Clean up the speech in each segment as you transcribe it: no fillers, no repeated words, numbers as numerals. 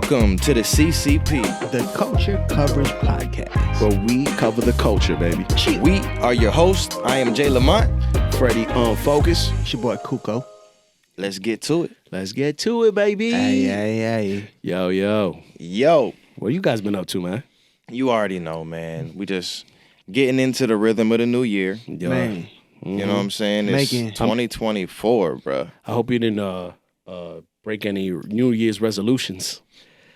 Welcome to the CCP, the Culture Coverage Podcast, where we cover the culture, baby. We are your hosts. I am Jay Lamont. Freddie on Focus. It's your boy Kuko. Let's get to it. Let's get to it, baby. Hey. Yo. What you guys been up to, man? You already know, man. We just getting into the rhythm of the new year. Yo. Man. You know what I'm saying? It's 2024, bro. I hope you didn't break any New Year's resolutions.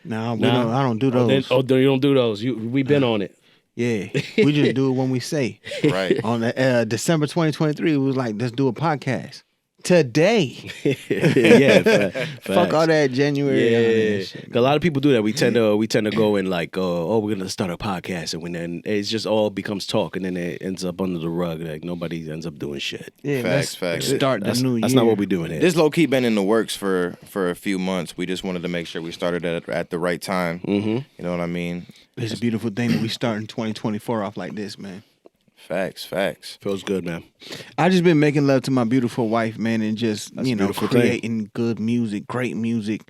No, I don't do those. You don't do those. We been on it. Yeah, we just do it when we say. Right. On the, December 2023, we was like, let's do a podcast. Today. Yeah, Fuck all that January. Yeah, a lot of people do that. We tend to go and like, we're gonna start a podcast, and when then it's just all becomes talk, and then it ends up under the rug. Like nobody ends up doing shit. Yeah, Facts. Start the new year. That's not what we're doing here. This low-key been in the works for a few months. We just wanted to make sure we started at the right time. Mm-hmm. You know what I mean? It's a beautiful thing that we start in 2024 off like this, man. Facts. Feels good, man. I just been making love to my beautiful wife, man, and just That's a beautiful creating good music, great music,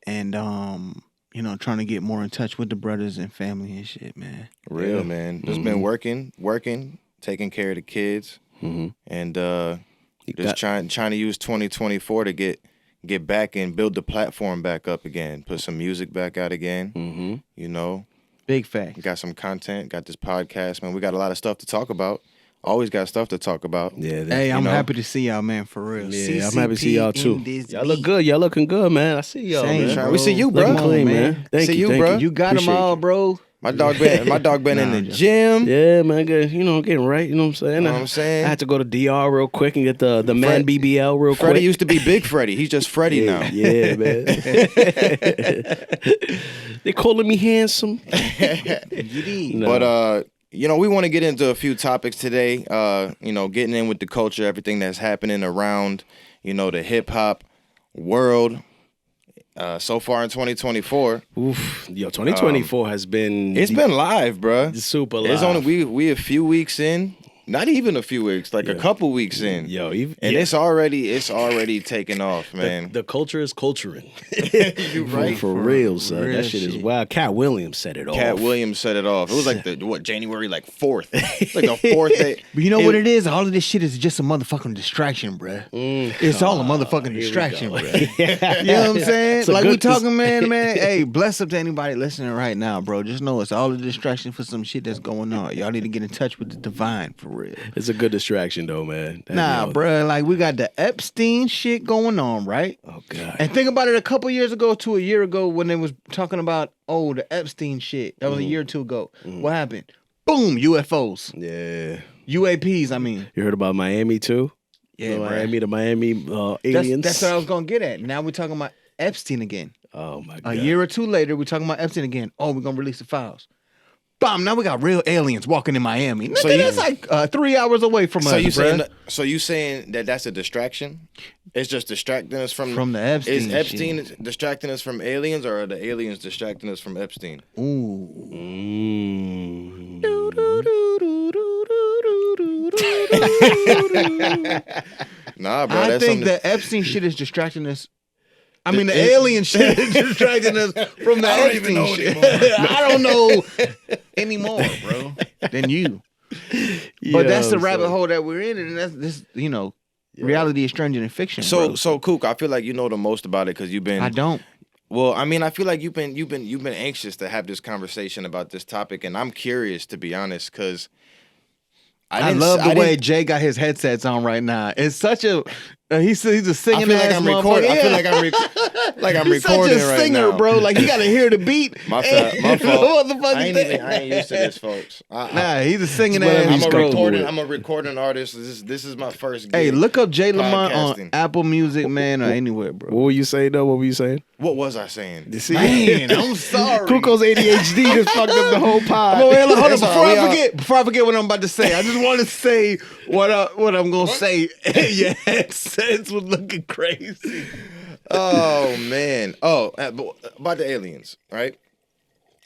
and trying to get more in touch with the brothers and family and shit, man. Real, Yeah. man. Just been working, taking care of the kids, and trying to use 2024 to get back and build the platform back up again, put some music back out again. Mm-hmm. You know, Big fact. got some content, got this podcast, man. We got a lot of stuff to talk about. Always got stuff to talk about. Yeah. Hey, I'm happy to see y'all, man, for real. Yeah, I'm happy to see y'all too. CCP Y'all look good. Y'all looking good, man. I see y'all, Same, man. bro. We see you, bro. Looking clean, man. man. Thank See you, you, thank bro. You got them Appreciate all, you. bro. My dog been in the Nah, gym. Yeah, man. Good. Getting right. You know what I'm saying? You know what I'm saying? I had to go to DR real quick and get the man BBL real Freddie quick. used to be Big Freddie. He's just Freddie now. Yeah, man. They calling me handsome. No. But we want to get into a few topics today. Getting in with the culture, everything that's happening around, the hip hop world. So far in 2024, Oof, 2024 has been. it's been live, bruh. super live. It's only we a few weeks in, not even a few weeks, like a couple weeks in. It's already taking off, man. The culture is culturing. You right? For real, son. real That shit is shit. wild. Cat Williams said it all. Cat Williams set it off. It was like January 4th. It's like the 4th day. But you know what it is? All of this shit is just a motherfucking distraction, bruh. It's all a motherfucking distraction, bruh. You know what I'm saying? a Like good- we talking, man. Hey, bless up to anybody listening right now, bro. Just know it's all a distraction for some shit that's going on. Y'all need to get in touch with the divine, for real. It's a good distraction, though, man. Bruh, like we got the Epstein shit going on, right? Oh, God. And think about it, a couple years ago to a year ago when they was talking about, the Epstein shit. That was a year or two ago. What happened? Boom, UFOs. Yeah. UAPs, I mean. You heard about Miami, too? Yeah, the Miami aliens. That's what I was going to get at. Now we're talking about Epstein again. Oh, my God. A year or two later, we're talking about Epstein again. Oh, we're going to release the files. Bam, now we got real aliens walking in Miami. Nigga, that's like 3 hours away from us, So you saying that that's a distraction? It's just distracting us from the Epstein. Is Epstein shit. distracting us from aliens, or are the aliens distracting us from Epstein? Ooh. Nah, bro. I That's think something. the Epstein shit is distracting us. I mean, the alien shit is distracting us from the I don't even Epstein know shit. anymore. I don't know anymore, bro, than you. But that's the rabbit hole that we're in, and that's this. Reality is stranger than fiction. bro. So Kook, I feel like you know the most about it because you've been. I don't. Well, I mean, I feel like you've been anxious to have this conversation about this topic, and I'm curious, to be honest, because I love the way Jay got his headsets on right now. It's such a he's a singing ass motherfucker. I feel like I'm He's recording such a right singer, now, bro. Like he got to hear the beat. My fault. I Motherfucker. ain't used to this, folks. Nah, he's a singing whatever ass. he's comfortable with. I'm a recording artist. This is my first gig. Hey, look up Jay Lamont on Podcasting. Apple Music, man, or anywhere, bro. What were you saying, though? What were you saying? What was I saying? See? Man, I'm sorry. Kuko's ADHD just fucked up the whole pod. Hold on, That's all right, before I forget what I'm about to say, I just want to say what I'm gonna say. Your headsets was looking crazy. Oh man. About the aliens, right?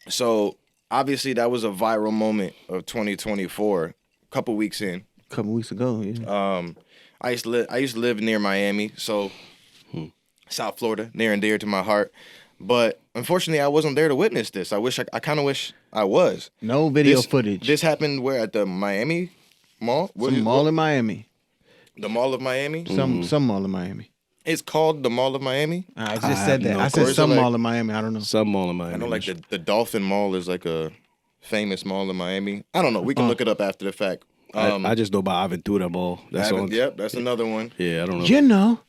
So obviously that was a viral moment of 2024. A couple weeks in. A couple weeks ago, yeah. I used to live near Miami, so South Florida, near and dear to my heart. But unfortunately, I wasn't there to witness this. I kind of wish I was. No video footage. This happened where at the Miami Mall? Mall in Miami. The Mall of Miami? Some mall in Miami. It's called the Mall of Miami? I just said that. I said some mall in Miami. I don't know. Some mall in Miami. I know like the Dolphin Mall is like a famous mall in Miami. I don't know. We can look it up after the fact. I just know about Aventura Mall. That's all. Yep, that's another one. Yeah, I don't know. You know.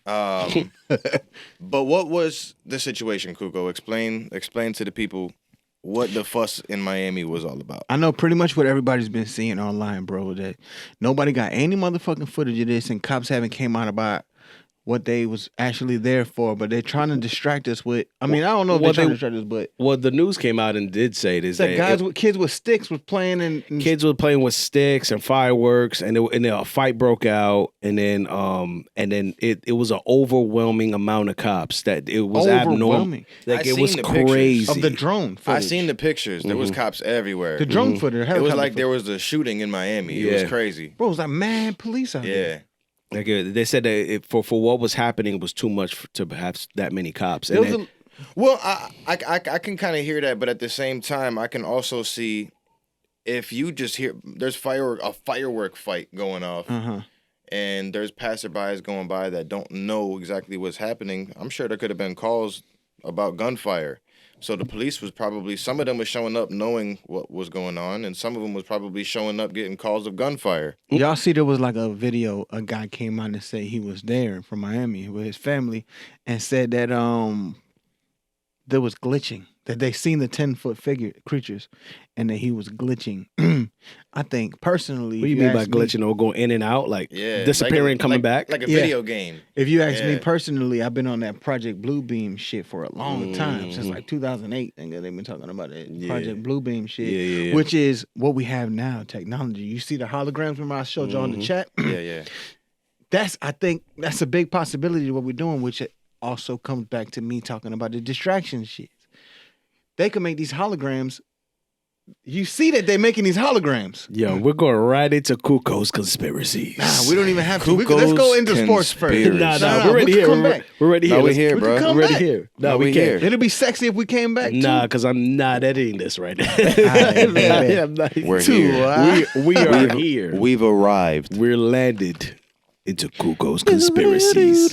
But what was the situation, Kuko? Explain to the people what the fuss in Miami was all about. I know pretty much what everybody's been seeing online, bro, that nobody got any motherfucking footage of this and cops haven't came out about what they was actually there for, but they're trying to distract us with. I mean, I don't know if they're trying to distract us, but well, the news came out and did say this. That guys with kids with sticks was playing and kids were playing with sticks and fireworks, and then a fight broke out, and then it was an overwhelming amount of cops that it was abnormal. Like it was crazy. Of the drone footage. I seen the pictures. There was cops everywhere. The drone footage. It was like there was a shooting in Miami. It was crazy. Bro, it was like mad police out there. Like they said that for what was happening, it was too much to have that many cops. Well, I can kind of hear that, but at the same time, I can also see if you just hear there's a firework fight going off, and there's passerbys going by that don't know exactly what's happening. I'm sure there could have been calls about gunfire. So the police was probably, some of them was showing up knowing what was going on, and some of them was probably showing up getting calls of gunfire. Y'all see there was like a video, a guy came out and said he was there from Miami with his family and said that there was glitching, that they seen the 10-foot creatures and that he was glitching. I think personally, what do you mean by glitching or going in and out, like disappearing, coming back? Like a video game. If you ask me personally, I've been on that Project Bluebeam shit for a long time, since like 2008. And they've been talking about it. Project Bluebeam shit, which is what we have now, technology. You see the holograms, remember I showed you on the chat? I think that's a big possibility of what we're doing, which also comes back to me talking about the distraction shit. They can make these holograms. You see that they're making these holograms. Yo, we're going right into Kuko's conspiracies. Nah, we don't even have to. Let's go into sports first. Nah, we're ready here. We're ready here. We're here, bro. We're ready here. No, we can't. It'll be sexy if we came back. Nah, because I'm not editing this right now. We're here. We are here. We've arrived. We're landed into Kuko's conspiracies.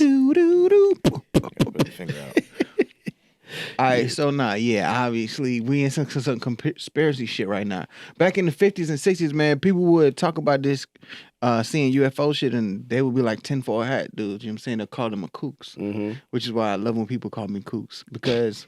All right, so obviously we in some conspiracy shit right now. Back in the 50s and 60s, man, people would talk about this, seeing UFO shit, and they would be like tinfoil hat dudes. You know what I'm saying? They'll call them a kooks, which is why I love when people call me kooks, because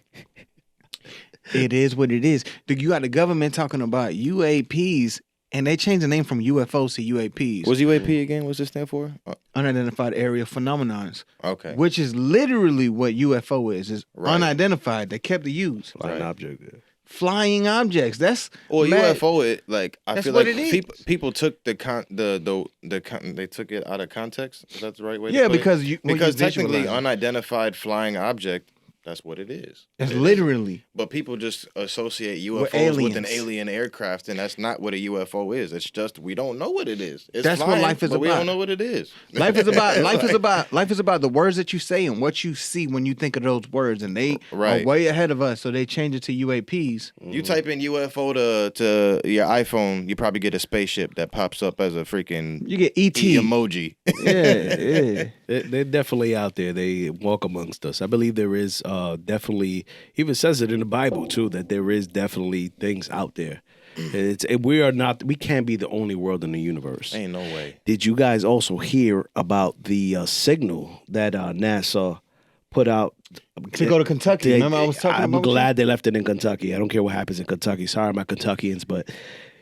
it is what it is. You got the government talking about UAPs, and they changed the name from UFOs to UAPs. What's UAP again? What's it stand for? Unidentified Area Phenomenons. Okay. Which is literally what UFO is unidentified. They kept the U's. Flying object. Flying objects. That's UFO. I feel like people took they took it out of context. Is that the right way? To put it? Because technically unidentified flying object. That's what it is. It's literally. But people just associate UFOs with an alien aircraft, and that's not what a UFO is. It's just we don't know what it is. That's flying, what life is about. We don't know what it is. Life is about the words that you say and what you see when you think of those words, and they are way ahead of us. So they change it to UAPs. You type in UFO to your iPhone, you probably get a spaceship that pops up as a freaking you get ET emoji. Yeah. They're definitely out there. They walk amongst us. I believe there is definitely, even says it in the Bible too, that there is definitely things out there. We can't be the only world in the universe. Ain't no way. Did you guys also hear about the signal that NASA put out to go to Kentucky? Remember I was talking about? I'm glad they left it in Kentucky. I don't care what happens in Kentucky. Sorry, my Kentuckians, but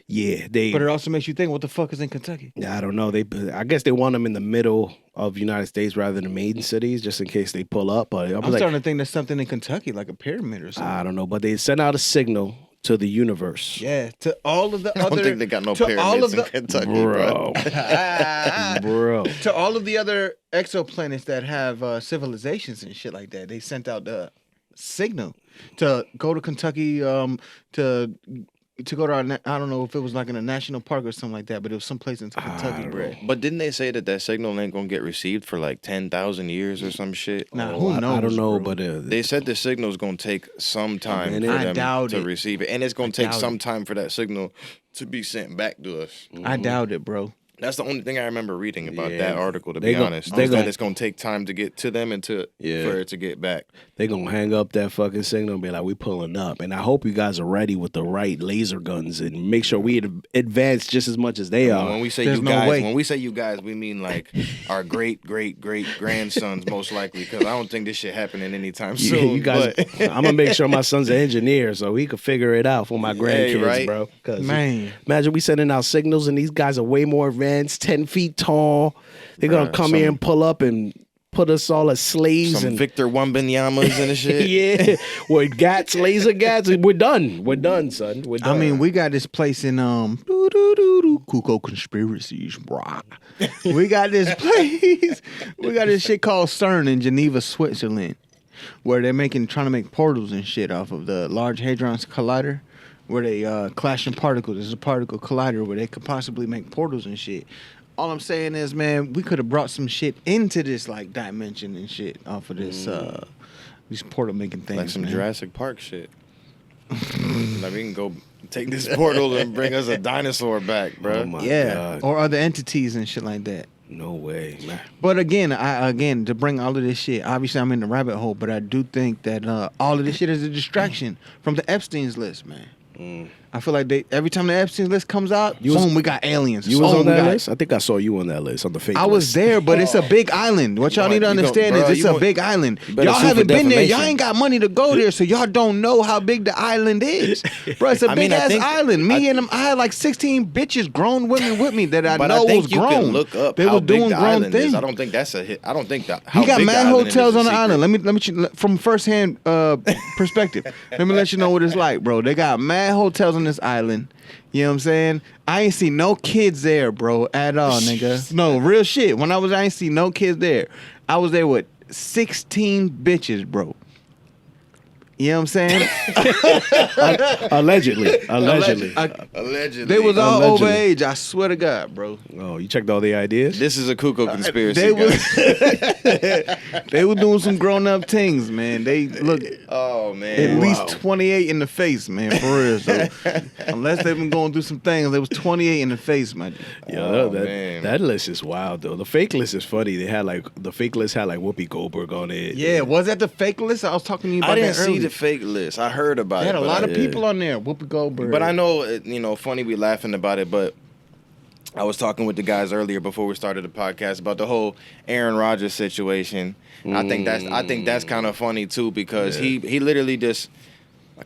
yeah, but it also makes you think, what the fuck is in Kentucky? I don't know. I guess they want them in the middle of the United States rather than the main cities, just in case they pull up. But I'm starting to think there's something in Kentucky, like a pyramid or something. I don't know, but they sent out a signal to the universe. Yeah, to all of the other. I don't think they got no pyramids in Kentucky, bro. Bro. To all of the other exoplanets that have civilizations and shit like that, they sent out the signal to go to Kentucky to to go to I don't know if it was like in a national park or something like that, but it was someplace in Kentucky, bro. But didn't they say that signal ain't gonna get received for like 10,000 years or some shit? Now who knows? I don't know, bro. but they said the signal's gonna take some time for them to receive it, and it's gonna take some time for that signal to be sent back to us. I doubt it, bro. That's the only thing I remember reading about that article, to be honest. That it's going to take time to get to them and for it to get back. They're going to hang up that fucking signal and be like, we pulling up. And I hope you guys are ready with the right laser guns and make sure we advance just as much as they are. When we say you guys, we mean like our great-great-great-grandsons, most likely, because I don't think this shit happening anytime soon. You guys, I'm going to make sure my son's an engineer so he can figure it out for my grandkids, bro. Man. Imagine we sending out signals and these guys are way more advanced, 10 feet tall. They're going to come here and pull up and put us all as slaves. Some and Victor Wembanyamas and shit. Yeah. With laser gats. We're done. We're done, son. We're done. I mean, we got this place in Cuco Conspiracies, brah. We got this place. We got this shit called CERN in Geneva, Switzerland, where they're trying to make portals and shit off of the Large Hadron Collider, where they clashing particles. There's a particle collider where they could possibly make portals and shit. All I'm saying is, man, we could have brought some shit into this like dimension and shit off of this these portal making things. Like some man. Jurassic Park shit. Like we can go take this portal and bring us a dinosaur back, bro. Oh my God. Or other entities and shit like that. No way, man. But again, to bring all of this shit, obviously I'm in the rabbit hole, but I do think that all of this shit is a distraction from the Epstein's list, man. I feel like every time the Epstein list comes out, boom, we got aliens. You was on that list? I think I saw you on that list, on the fake list. I was there, but it's a big island. What y'all need to understand is it's a big island. Y'all haven't been there. Y'all ain't got money to go there, so y'all don't know how big the island is. Bro, it's a big-ass island. I had like 16 bitches, grown women with me that I know was grown. Can look up they how were doing big the grown island things. is. I don't think that's a hit. I don't think that. He got mad hotels on the island. Let me from firsthand perspective. Let me let you know what it's like, bro. They got mad hotels on this island. You know what I'm saying? I ain't see no kids there, bro, at all, nigga. No, real shit. When I ain't see no kids there. I was there with 16 bitches, bro. You know what I'm saying? Allegedly. They was all over age. I swear to God, bro. Oh, you checked all the ideas? This is a Cuco conspiracy. They were doing some grown up things, man. They look at least 28 in the face, man, for real. So unless they've been going through some things, they was 28 in the face, man. Yeah, that list is wild though. The fake list is funny. The fake list had like Whoopi Goldberg on it. Yeah, was that the fake list? I was talking to you about that earlier. I didn't see the fake list. I heard about it. They had a lot of people on there. Whoopi Goldberg. But I know, funny we laughing about it, but I was talking with the guys earlier before we started the podcast about the whole Aaron Rodgers situation. I think that's kind of funny too, because he literally just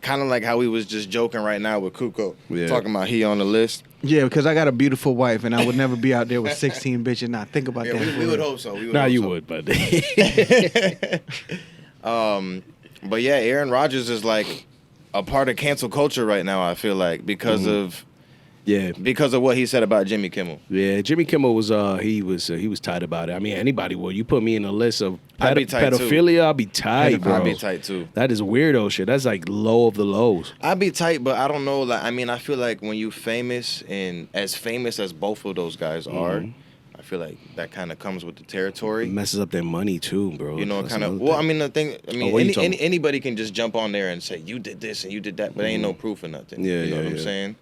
kind of like how he was just joking right now with Cuco, talking about he on the list. Yeah, because I got a beautiful wife, and I would never be out there with 16 bitches. Now think about that. We would hope so. Would, but. But yeah, Aaron Rodgers is like a part of cancel culture right now, I feel like, because of what he said about Jimmy Kimmel. Yeah, Jimmy Kimmel was he was tight about it. I mean, anybody would. You put me in a list of pedophilia, I'll be tight, bro. I'd be tight too. That is weirdo shit. That's like low of the lows. I'd be tight, but I don't know. Like, I mean, I feel like when you famous and as famous as both of those guys are, I feel like that kind of comes with the territory. It messes up their money too, bro. You know, kind of. Well, I mean, anybody can just jump on there and say you did this and you did that, but ain't no proof or nothing. Yeah, you know what I'm saying?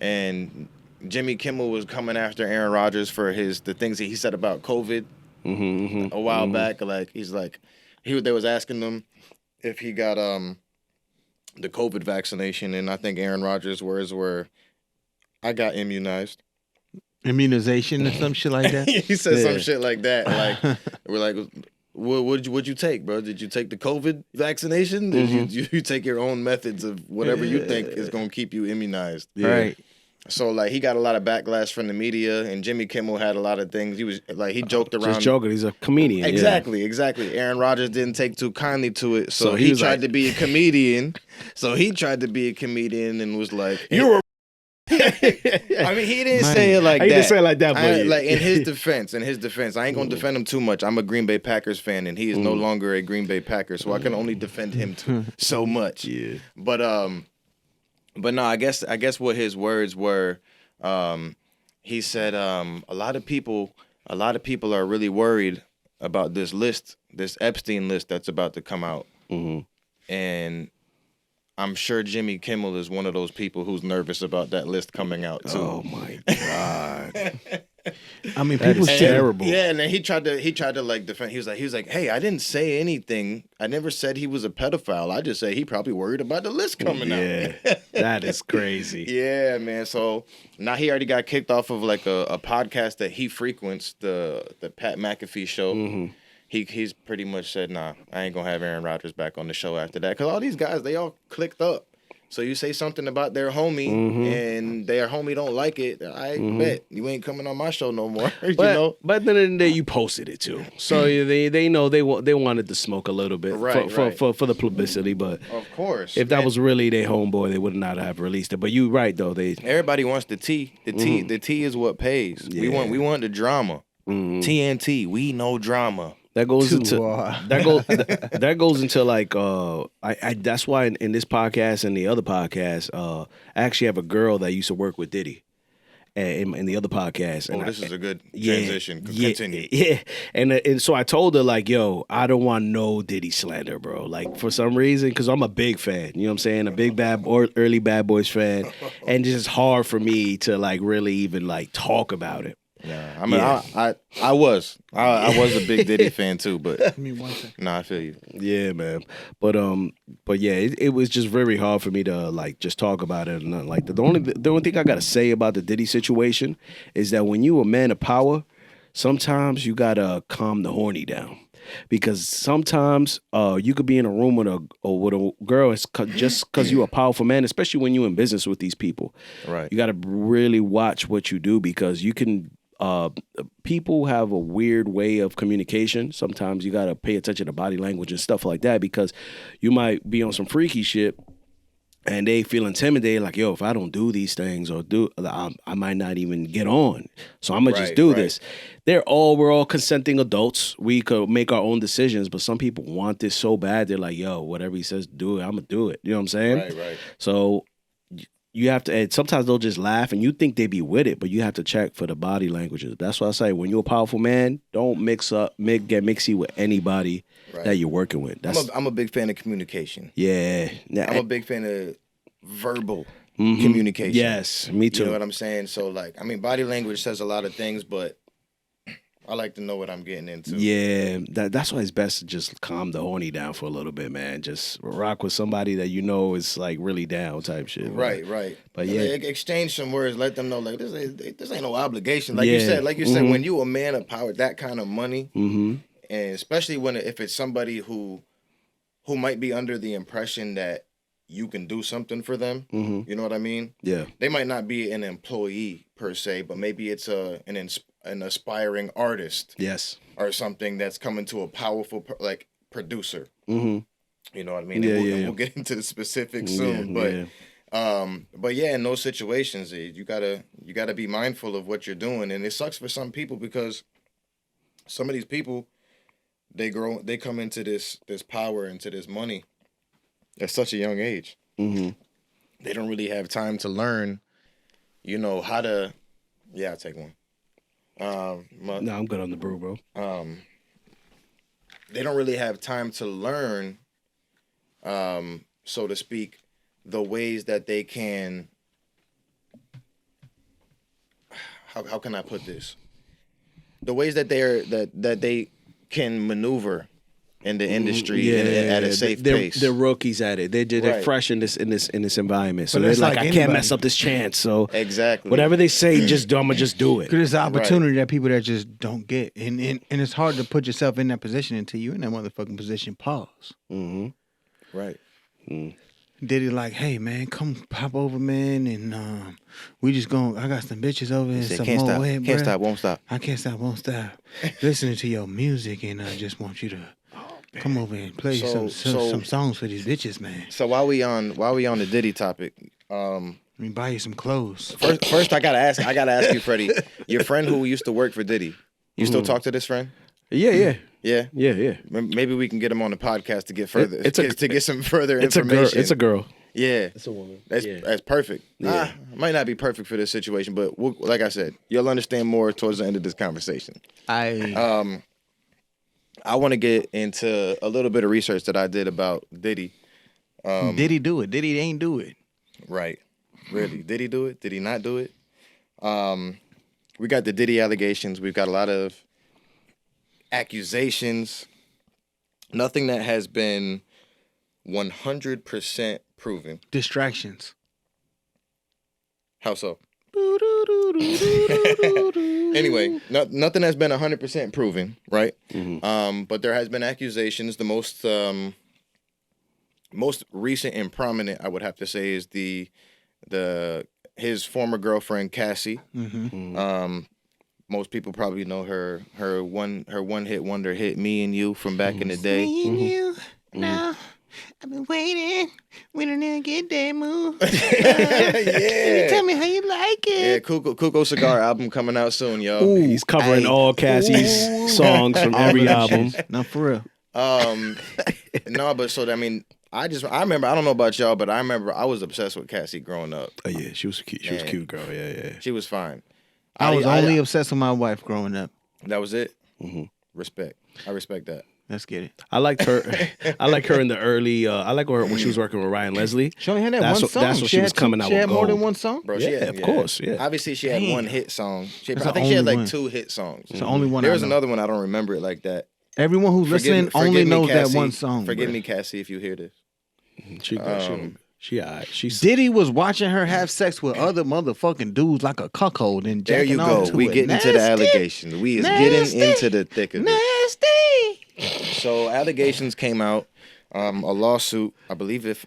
And Jimmy Kimmel was coming after Aaron Rodgers for the things that he said about COVID a while back. Like they was asking them if he got the COVID vaccination, and I think Aaron Rodgers' words were, "I got immunized." Immunization or some shit like that. He said some shit like that. Like we're like, what'd you take, bro? Did you take the COVID vaccination? Did you take your own methods of whatever you think is gonna keep you immunized? Yeah. Right. So like he got a lot of backlash from the media, and Jimmy Kimmel had a lot of things. He was like he joked around. Just joking. He's a comedian. Exactly. Aaron Rodgers didn't take too kindly to it, so he tried to be a comedian. And was like, "You're." I mean, he didn't say it like that. He didn't say it like that, but like in his defense, I ain't gonna defend him too much. I'm a Green Bay Packers fan, and he is no longer a Green Bay Packer, so I can only defend him so much. Yeah. But But no, I guess what his words were. He said a lot of people are really worried about this Epstein list that's about to come out, and I'm sure Jimmy Kimmel is one of those people who's nervous about that list coming out too. Oh my God. I mean, people is terrible. Yeah, and then he tried to like defend. He was like, hey, I didn't say anything. I never said he was a pedophile. I just say he probably worried about the list coming out. Yeah, that is crazy. Yeah, man. So now he already got kicked off of like a podcast that he frequents, the Pat McAfee show. Mm-hmm. He's pretty much said, nah, I ain't gonna have Aaron Rodgers back on the show after that, because all these guys, they all clicked up. So you say something about their homie, and their homie don't like it, I bet you ain't coming on my show no more. You know? But at the end of the day, you posted it too, so they know they wanted to smoke a little bit for the publicity. But of course, if that was really their homeboy, they would not have released it. But you right though, everybody wants the tea. The tea is what pays. Yeah. We want the drama. TNT, we know drama. That goes into like I that's why in this podcast and the other podcast I actually have a girl that used to work with Diddy in the other podcast. And this is a good transition. Continue. Yeah, and so I told her like, yo, I don't want no Diddy slander, bro. Like for some reason, because I'm a big fan. You know what I'm saying? A big early Bad Boys fan, and it's just hard for me to like really even like talk about it. Yeah, I mean, I was a big Diddy fan too, but I feel you. Yeah, man. But yeah, it was just very hard for me to like just talk about it. And like the only thing I gotta say about the Diddy situation is that when you a man of power, sometimes you gotta calm the horny down. Because sometimes you could be in a room with a girl just because you're a powerful man, especially when you're in business with these people. Right. You got to really watch what you do, because you can. People have a weird way of communication. Sometimes you got to pay attention to body language and stuff like that, because you might be on some freaky shit and they feel intimidated, like, yo, if I don't do these things or I might not even get on. So I'm going to just do this. We're all consenting adults. We could make our own decisions, but some people want this so bad. They're like, yo, whatever he says, do it. I'm going to do it. You know what I'm saying? Right. So you have to, and sometimes they'll just laugh and you think they be with it, but you have to check for the body languages. That's why I say, when you're a powerful man, don't get mixy with anybody that you're working with. I'm a big fan of communication. Yeah. I'm a big fan of verbal communication. Yes, me too. You know what I'm saying? So like, I mean, body language says a lot of things, but I like to know what I'm getting into. Yeah, that's why it's best to just calm the horny down for a little bit, man. Just rock with somebody that you know is like really down type shit. Right. But yeah, exchange some words. Let them know like this ain't no obligation. Like you said, when you a man of power, that kind of money, and especially if it's somebody who might be under the impression that you can do something for them. You know what I mean? Yeah. They might not be an employee per se, but maybe it's an aspiring artist. Yes. Or something that's coming to a powerful producer. You know what I mean? We'll get into the specifics soon, but yeah, in those situations, you gotta be mindful of what you're doing, and it sucks for some people because some of these people they come into this power, into this money at such a young age. They don't really have time to learn, how to. Yeah, I'll take one. No, I'm good on the brew, bro. They don't really have time to learn, so to speak, the ways that they can. How can I put this? The ways that they can maneuver in the industry at a safe pace. They're rookies at it. They're fresh in this environment. So they're like, I can't mess up this chance. So exactly, whatever they say, I'm gonna just do it. Because it's an opportunity that people that just don't get, and it's hard to put yourself in that position until you're in that motherfucking position. Pause. Right. Diddy like, hey man, come pop over, man, and we just going. I got some bitches over here. Some more wet, can't stop, won't stop. I can't stop, won't stop. Listening to your music, and I just want you to. Come over and play some songs for these bitches, man. So while we on the Diddy topic, let me buy you some clothes. First, I gotta ask you, Freddie. Your friend who used to work for Diddy, you still talk to this friend? Yeah. Maybe we can get him on the podcast to get further. To get some further information. It's a girl. Yeah, it's a woman. That's perfect. Yeah. Might not be perfect for this situation, but like I said, you'll understand more towards the end of this conversation. I want to get into a little bit of research that I did about Diddy. Did he do it? Did he ain't do it? Right. Really? Did he do it? Did he not do it? We got the Diddy allegations. We've got a lot of accusations. Nothing that has been 100% proven. Distractions. How so? Anyway, nothing has been 100% proven, right? Mm-hmm. But there has been accusations. The most recent and prominent, I would have to say, is his former girlfriend Cassie. Mm-hmm. Most people probably know her one hit wonder hit "Me and You" from back in the day. Me and you, now I've been waiting. We don't even get that move. Yeah. Tell me how you like it. Yeah, Kuko Cigar album coming out soon, yo. Ooh, he's covering all Cassie's songs from every album. No, for real. No, but so I mean, I remember. I don't know about y'all, but I remember I was obsessed with Cassie growing up. Oh yeah, she was cute. She was a cute girl. Yeah. She was fine. I was only obsessed with my wife growing up. That was it. Mm-hmm. Respect. I respect that. Let's get it. I liked her. I like her in the early. I like her when she was working with Ryan Leslie. She only had one song. That's when she was coming out. She with had gold. more than one song. Bro, of course. Yeah. Obviously, she had one hit song. I the think she had like one. 2 hit songs. It's the only one. There was another one. I don't remember it like that. Everyone who's listening only knows that one song. Forgive me, Cassie, if you hear this. Diddy was watching her have sex with other motherfucking dudes like a cuckold and there you jacking go. We getting into the allegations. We is getting into the thick of it. Nasty. So allegations came out. A lawsuit. I believe if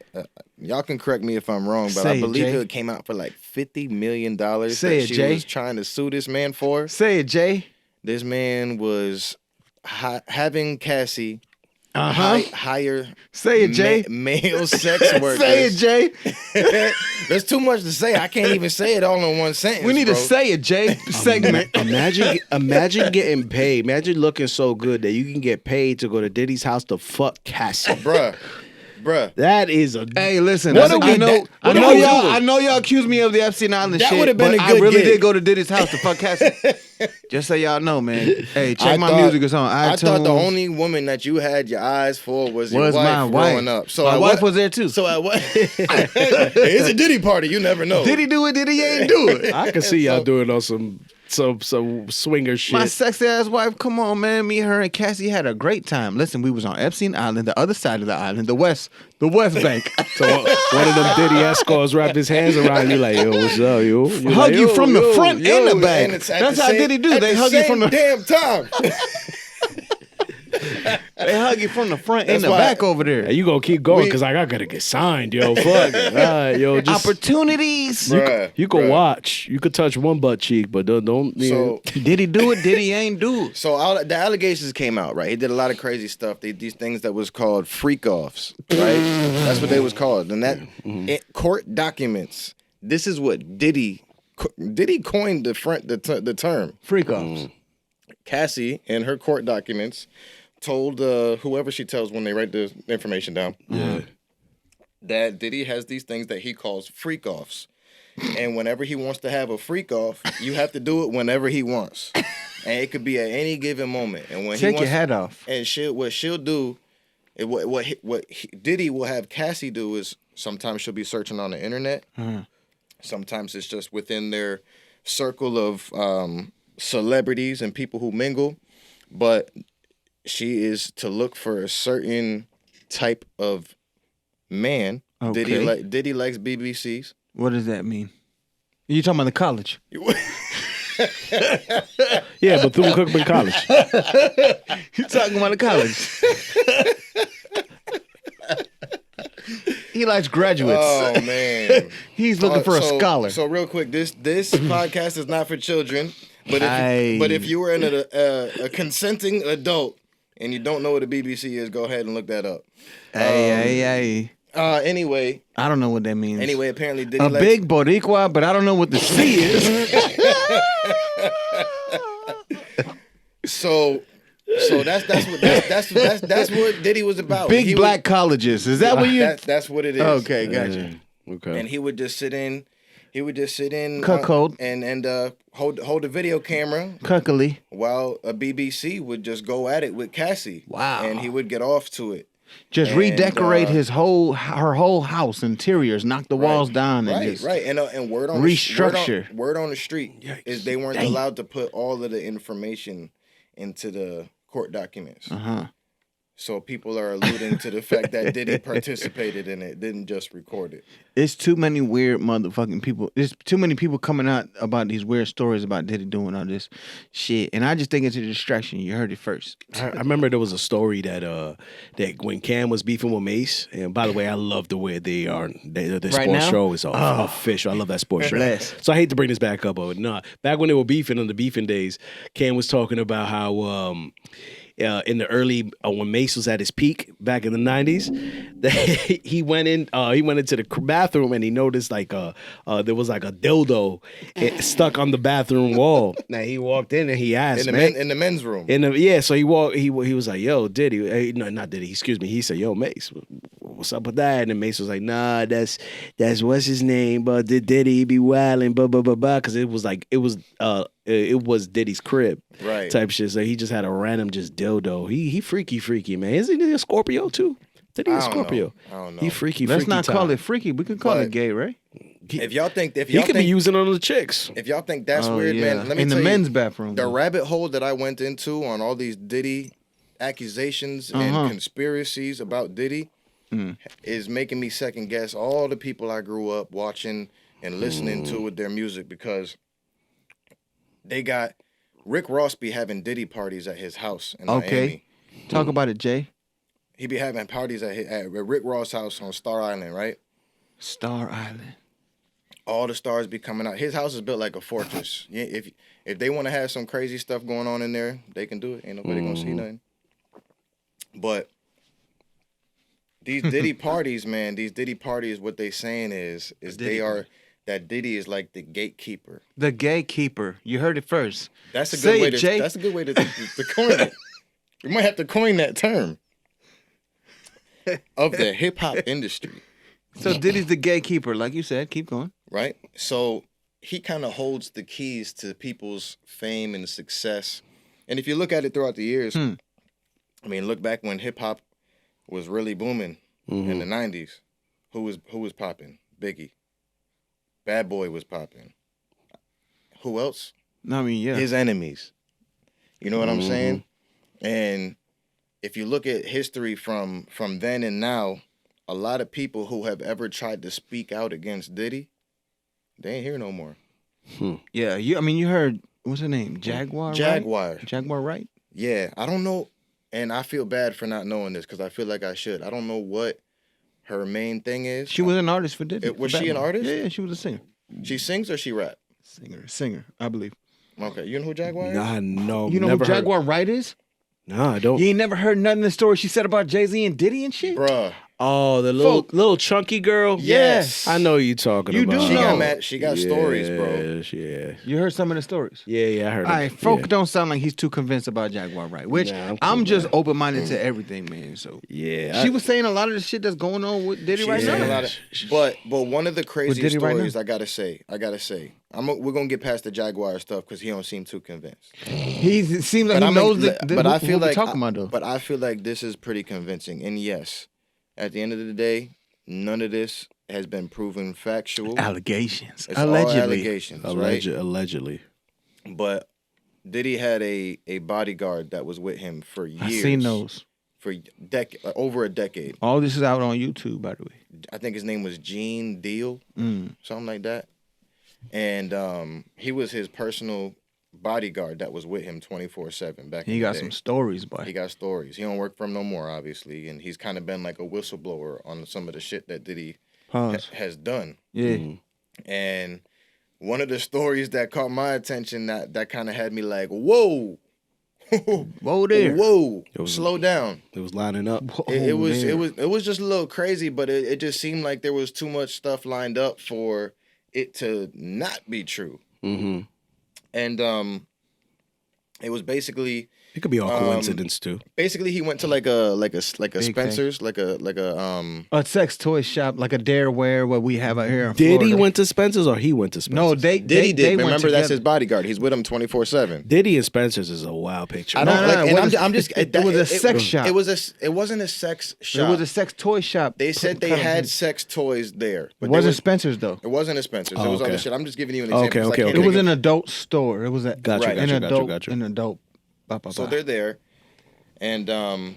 y'all can correct me if I'm wrong, but I believe it came out for like $50 million that she was trying to sue this man for. Say it, Jay. This man was having Cassie hire say it, Jay. Male sex workers. Say it, Jay. There's too much to say. I can't even say it all in one sentence. We need to say it, Jay. Segment. Imagine getting paid. Imagine looking so good that you can get paid to go to Diddy's house to fuck Cassie, bruh. That is a. Hey, listen. I know y'all accused me of the Epstein Island shit. That would have been a good I really gig. did go to Diddy's house to fuck Cassie. Just so y'all know, man. Hey, check my music. It's on iTunes. I thought the only woman that you had your eyes for was your wife growing up. So my wife was there too. So at what? It's a Diddy party. You never know. Diddy do it? Diddy ain't do it. I can see y'all doing on some swinger shit. My sexy ass wife, come on, man. Me, her, and Cassie had a great time. Listen, we was on Epstein Island, the other side of the island, the West Bank. So one of them Diddy escorts wrapped his hands around you like, yo, what's up, yo? Hug you from the front and the back. That's how Diddy do. They hug you from the damn time. They hug you from the front and the back over there. Hey, you gonna keep going because I gotta get signed, yo. Fuck it. Right, yo, just, opportunities. You can watch. You could touch one butt cheek, but don't. So did he do it? Did he ain't do it? So the allegations came out, right? He did a lot of crazy stuff. These things that was called freak offs, right? That's what they was called. And that court documents. This is what Diddy coined the term freak offs. Cassie in her court documents told whoever she tells when they write the information down that Diddy has these things that he calls freak offs. And whenever he wants to have a freak off, you have to do it whenever he wants. And it could be at any given moment. And when take your hat off. And what she'll do, Diddy will have Cassie do is sometimes she'll be searching on the internet. Sometimes it's just within their circle of celebrities and people who mingle. But she is to look for a certain type of man. Okay. Diddy likes BBCs. What does that mean? You talking about the college? Yeah, Bethune-Cookman College. You talking about the college? He likes graduates. Oh man, he's looking for a scholar. So real quick, this podcast is not for children. But if you were a consenting adult and you don't know what a BBC is, go ahead and look that up. Hey. Anyway, I don't know what that means. Anyway, apparently Diddy a big Boricua, but I don't know what the C is. So So that's what Diddy was about. Big black colleges. Is that what you? That's what it is. Okay, gotcha. Okay. And he would just sit in. He would just sit in, Cuckold. and hold the video camera, Cuckily, while a BBC would just go at it with Cassie. Wow. And he would get off to it. Just redecorate her whole house interiors, knock the walls down, and just and word on restructure. Word on the street is they weren't allowed to put all of the information into the court documents. So people are alluding to the fact that Diddy participated in it, didn't just record it. It's too many weird motherfucking people. There's too many people coming out about these weird stories about Diddy doing all this shit. And I just think it's a distraction. You heard it first. I remember there was a story that when Cam was beefing with Mace, and by the way, I love the way the sports show is official. I love that sports show. So I hate to bring this back up, but back when they were beefing on the beefing days, Cam was talking about how in the early when Mace was at his peak back in the 90s, he went into the bathroom and he noticed there was like a dildo stuck on the bathroom wall. Now he walked in and he asked in the men's room. So he was like, "Yo, Diddy, no, not Diddy, excuse me." He said, "Yo, Mace, what's up with that?" And then Mace was like, "Nah, that's what's his name, but Diddy be wilding, blah blah blah blah," because it was Diddy's crib, right? Type shit. So he just had a random just dildo. He freaky, man. Isn't he a Scorpio too? Diddy a Scorpio? I don't know. He freaky. Let's not call it freaky. We can call it gay, right? If y'all think he could be using it on the chicks. If y'all think that's weird, man, let me in tell the you, men's bathroom. The rabbit hole that I went into on all these Diddy accusations and conspiracies about Diddy is making me second guess all the people I grew up watching and listening to with their music, because they got Rick Ross be having Diddy parties at his house in Miami. Talk about it, Jay. He be having parties at Rick Ross' house on Star Island, right? Star Island. All the stars be coming out. His house is built like a fortress. If they want to have some crazy stuff going on in there, they can do it. Ain't nobody gonna see nothing. But these Diddy parties, man, what they saying is that Diddy is like the gatekeeper. The gatekeeper. You heard it first. That's a good way to. That's a good way to coin it. We might have to coin that term of the hip hop industry. So Diddy's the gatekeeper, like you said. Keep going. Right. So he kind of holds the keys to people's fame and success. And if you look at it throughout the years, I mean, look back when hip hop was really booming in the 90s. Who was popping? Biggie. Bad Boy was popping. Who else? I mean, yeah. His enemies. You know what I'm saying? And if you look at history from then and now, a lot of people who have ever tried to speak out against Diddy, they ain't here no more. Yeah, you heard, what's her name? Jaguar? Jaguar Wright? Yeah, I don't know, and I feel bad for not knowing this because I feel like I should. I don't know what her main thing is. She was an artist for Diddy. Was she an artist? Yeah, she was a singer. She sings or she rap? Singer, I believe. Okay, you know who Jaguar is? Nah, no. You know who Jaguar Wright is? No, I don't. You ain't never heard nothing in the story she said about Jay-Z and Diddy and shit? Bruh. Oh, the little chunky girl? Yes. I know you talking about. You do know. She got stories, bro. Yeah. You heard some of the stories? Yeah, I heard All right, folk don't sound like he's too convinced about Jaguar Wright, which I'm just open-minded to everything, man. So yeah. She was saying a lot of the shit that's going on with Diddy right now. But one of the crazy stories I gotta say, we're gonna get past the Jaguar stuff because he don't seem too convinced. He seems like he knows but I feel like talking about though. But I feel like this is pretty convincing. And yes, at the end of the day, none of this has been proven factual. Allegations. It's allegedly. All allegations, right? Allegedly. But Diddy had a bodyguard that was with him for years. I've seen those. For over a decade. All this is out on YouTube, by the way. I think his name was Gene Deal, something like that. And he was his personal bodyguard that was with him 24/7 back in the day. He got some stories, boy. He got stories. He don't work for him no more, obviously, and he's kind of been like a whistleblower on some of the shit that Diddy has done. Yeah. And one of the stories that caught my attention that kind of had me like, whoa. Whoa there. Whoa. Slow down. It was lining up. It was just a little crazy, but it just seemed like there was too much stuff lined up for it to not be true. And it was basically It could be all coincidence too. Basically, he went to like a Spencer's, like a sex toy shop, like a Dareware, what we have out here in Did Florida. he went to Spencer's or he went to Spencer's? No, Diddy did. they went Remember, that's together. his bodyguard. He's with him 24/7. Diddy and Spencer's is a wild picture. I don't No, like, no, and it I'm just. it was a sex shop. It wasn't a sex shop. It was a sex toy shop. They said they had sex toys there. It wasn't Spencer's though. It wasn't a Spencer's. It was other shit. I'm just giving you an Okay, example. okay. It was an adult store. It was an Gotcha. adult. So they're there, and I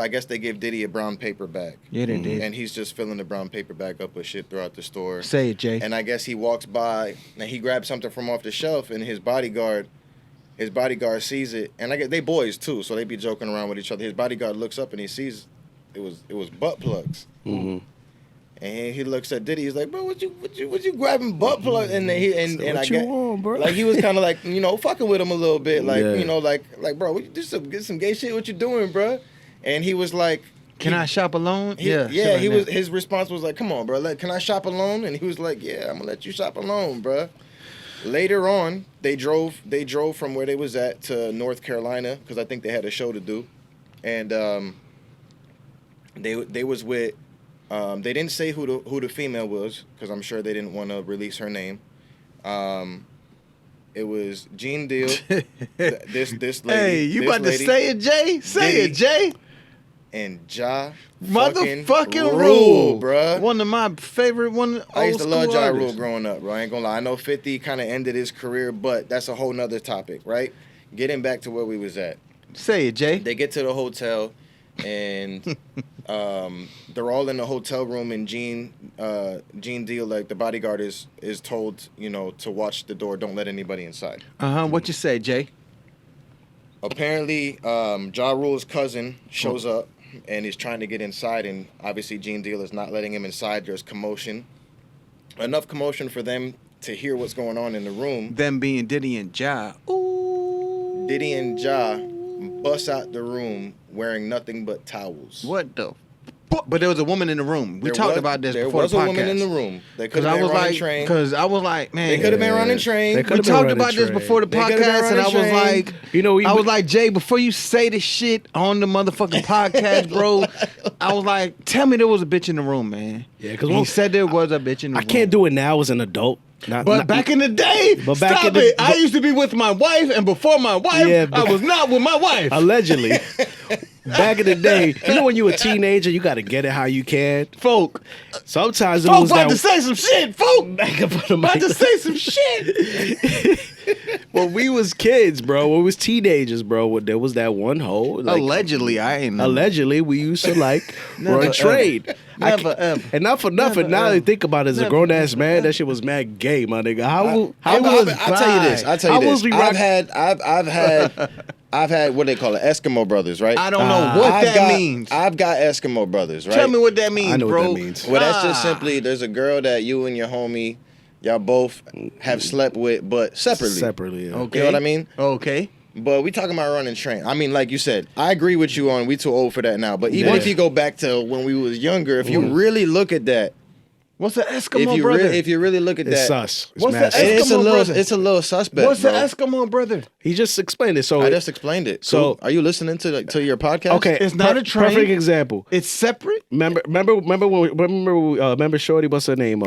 guess they give Diddy a brown paper bag. Yeah, they did. And he's just filling the brown paper bag up with shit throughout the store. Say it, Jay. And I guess he walks by and he grabs something from off the shelf, and his bodyguard sees it, and I guess they boys too, so they be joking around with each other. His bodyguard looks up and he sees it was butt plugs. Mm-hmm. And he looks at Diddy. He's like, "Bro, what you grabbing butt plugs?" And then I what get you want, bro? like he was kind of like fucking with him a little bit, like Yeah. like bro, get some gay shit. What you doing, bro? And he was like, Can I shop alone? His response was like, "Come on, bro. Can I shop alone?" And he was like, "Yeah, I'm gonna let you shop alone, bro." Later on, they drove from where they was at to North Carolina because I think they had a show to do, and they was with. They didn't say who the female was because I'm sure they didn't want to release her name. It was Gene Deal. this lady. Hey, you about to say it, Jay? Say Diddy, it, Jay. And Ja Motherfucking Rule, Rule, bruh. One of my favorite I used to love Ja Rule artists. growing up, bro. I ain't gonna lie. I know 50 kind of ended his career, but that's a whole nother topic, right? Getting back to where we was at. Say it, Jay. They get to the hotel, and they're all in the hotel room, and Gene Deal, like the bodyguard, is told, to watch the door. Don't let anybody inside. What you say, Jay? Apparently, Ja Rule's cousin shows up and he's trying to get inside, and obviously Gene Deal is not letting him inside. There's commotion. Enough commotion for them to hear what's going on in the room. Them being Diddy and Ja. Ooh. Diddy and Ja bust out the room wearing nothing but towels. What the? But there was a woman in the room. We talked about this before the podcast. There was a woman in the room. They could have been running train. Because I was like, man. They could have been running train. We talked about this before the podcast, and I was like, I was like, Jay, before you say this shit on the motherfucking podcast, bro, I was like, tell me there was a bitch in the room, man. Yeah, because he said there was a bitch in the room. I can't do it now as an adult. But back in the day, I used to be with my wife, and before my wife, I was not with my wife. Allegedly. Back in the day, when you a teenager, you got to get it how you can. Folk. Sometimes it folk was about to say some shit, folk. About to say some shit. When we was kids, bro, when we was teenagers, bro, there was that one hoe. Like, allegedly, I ain't know. Allegedly, we used to run trade. Never ever. And not for nothing. Now I think about it as a grown ass man, that shit was mad gay, my nigga. I'll tell you this. I've had what they call it, Eskimo brothers, right? I don't know what that means. I've got Eskimo brothers, right? Tell me what that means, I know bro. what that means. Well, that's just simply there's a girl that you and your homie, y'all both have slept with, but separately. Separately, yeah. Okay. You know what I mean? Okay. But we talking about running train. I mean, like you said, I agree with you on we too old for that now. But even if you go back to when we was younger, if you really look at that, what's the Eskimo brother? If you really look at It's that, sus. It's What's the massive. Eskimo brother? It's a little suspect. What's bro. the Eskimo brother? He just explained it. So I just explained it. So- So are you listening to your podcast? okay, It's not a train. Perfect example. It's separate. Remember Shorty? What's her name?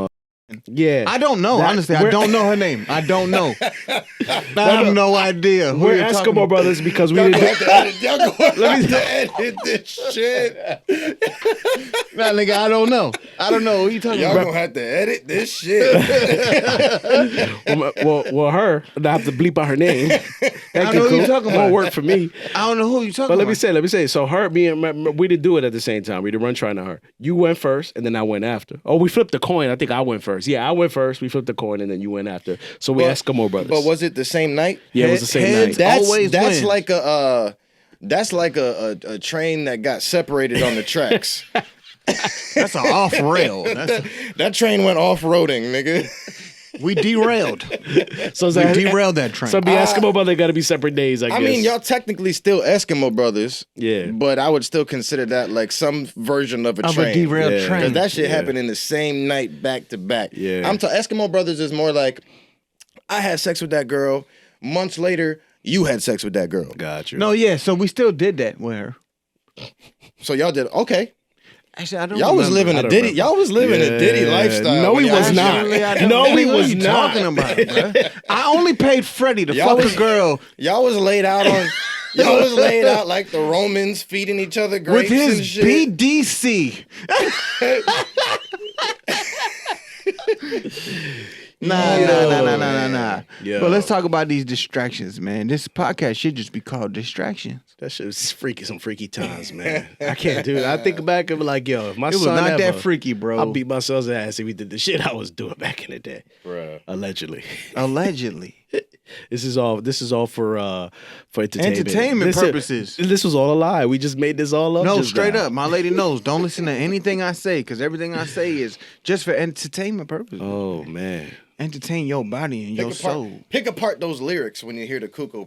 Yeah, I don't know. Honestly, I don't know her name. I don't know. I have no idea. We're Eskimo brothers because we didn't. Y'all gonna have to edit this shit. Nah, nigga, I don't know. I don't know. Who you talking Y'all about? gonna have to edit this shit. well, her. I have to bleep out her name. I know who you talking about. Won't work for me. I don't know who you talking But about. let me say. So her, me and we didn't do it at the same time. We didn't run trying to her. You went first, and then I went after. Oh, we flipped the coin. I think I went first. Yeah, I went first. We flipped the coin, and then you went after. So we Eskimo brothers. But was it the same night? Yeah, it was the same night. That's always wins. like a train that got separated on the tracks. That's an off rail. That train went off roading, nigga. We derailed. So We derailed that train. So be Eskimo brother got to be separate days. I guess. I mean, y'all technically still Eskimo brothers. Yeah. But I would still consider that like some version of a Of train. a derailed Yeah. train. Because that shit happened in the same night, back to back. Yeah. Eskimo brothers is more like, I had sex with that girl. Months later, you had sex with that girl. Got you. No, yeah. So we still did that with her. So y'all did okay. Actually, I don't. Y'all was living a Diddy. Y'all was living a Diddy lifestyle. No, he was not. No, he was not. Talking about, bro. I only paid Freddie to fuck a girl. Y'all was laid out on. Y'all was laid out like the Romans feeding each other grapes with his and shit. BDC. Nah. Yo. But let's talk about these distractions, man. This podcast should just be called Distractions. That shit was some freaky times, man. I can't do it. I think back and be like, yo, if my It was son not ever, that freaky, bro. I'll beat my son's ass if he did the shit I was doing back in the day. Bruh. Allegedly. This is all for entertainment. Entertainment purposes. This was all a lie. We just made this all up. No, just straight now. up. My lady knows. Don't listen to anything I say, because everything I say is just for entertainment purposes. Oh man. Entertain your body and your soul. Pick apart those lyrics when you hear the Cuckoo.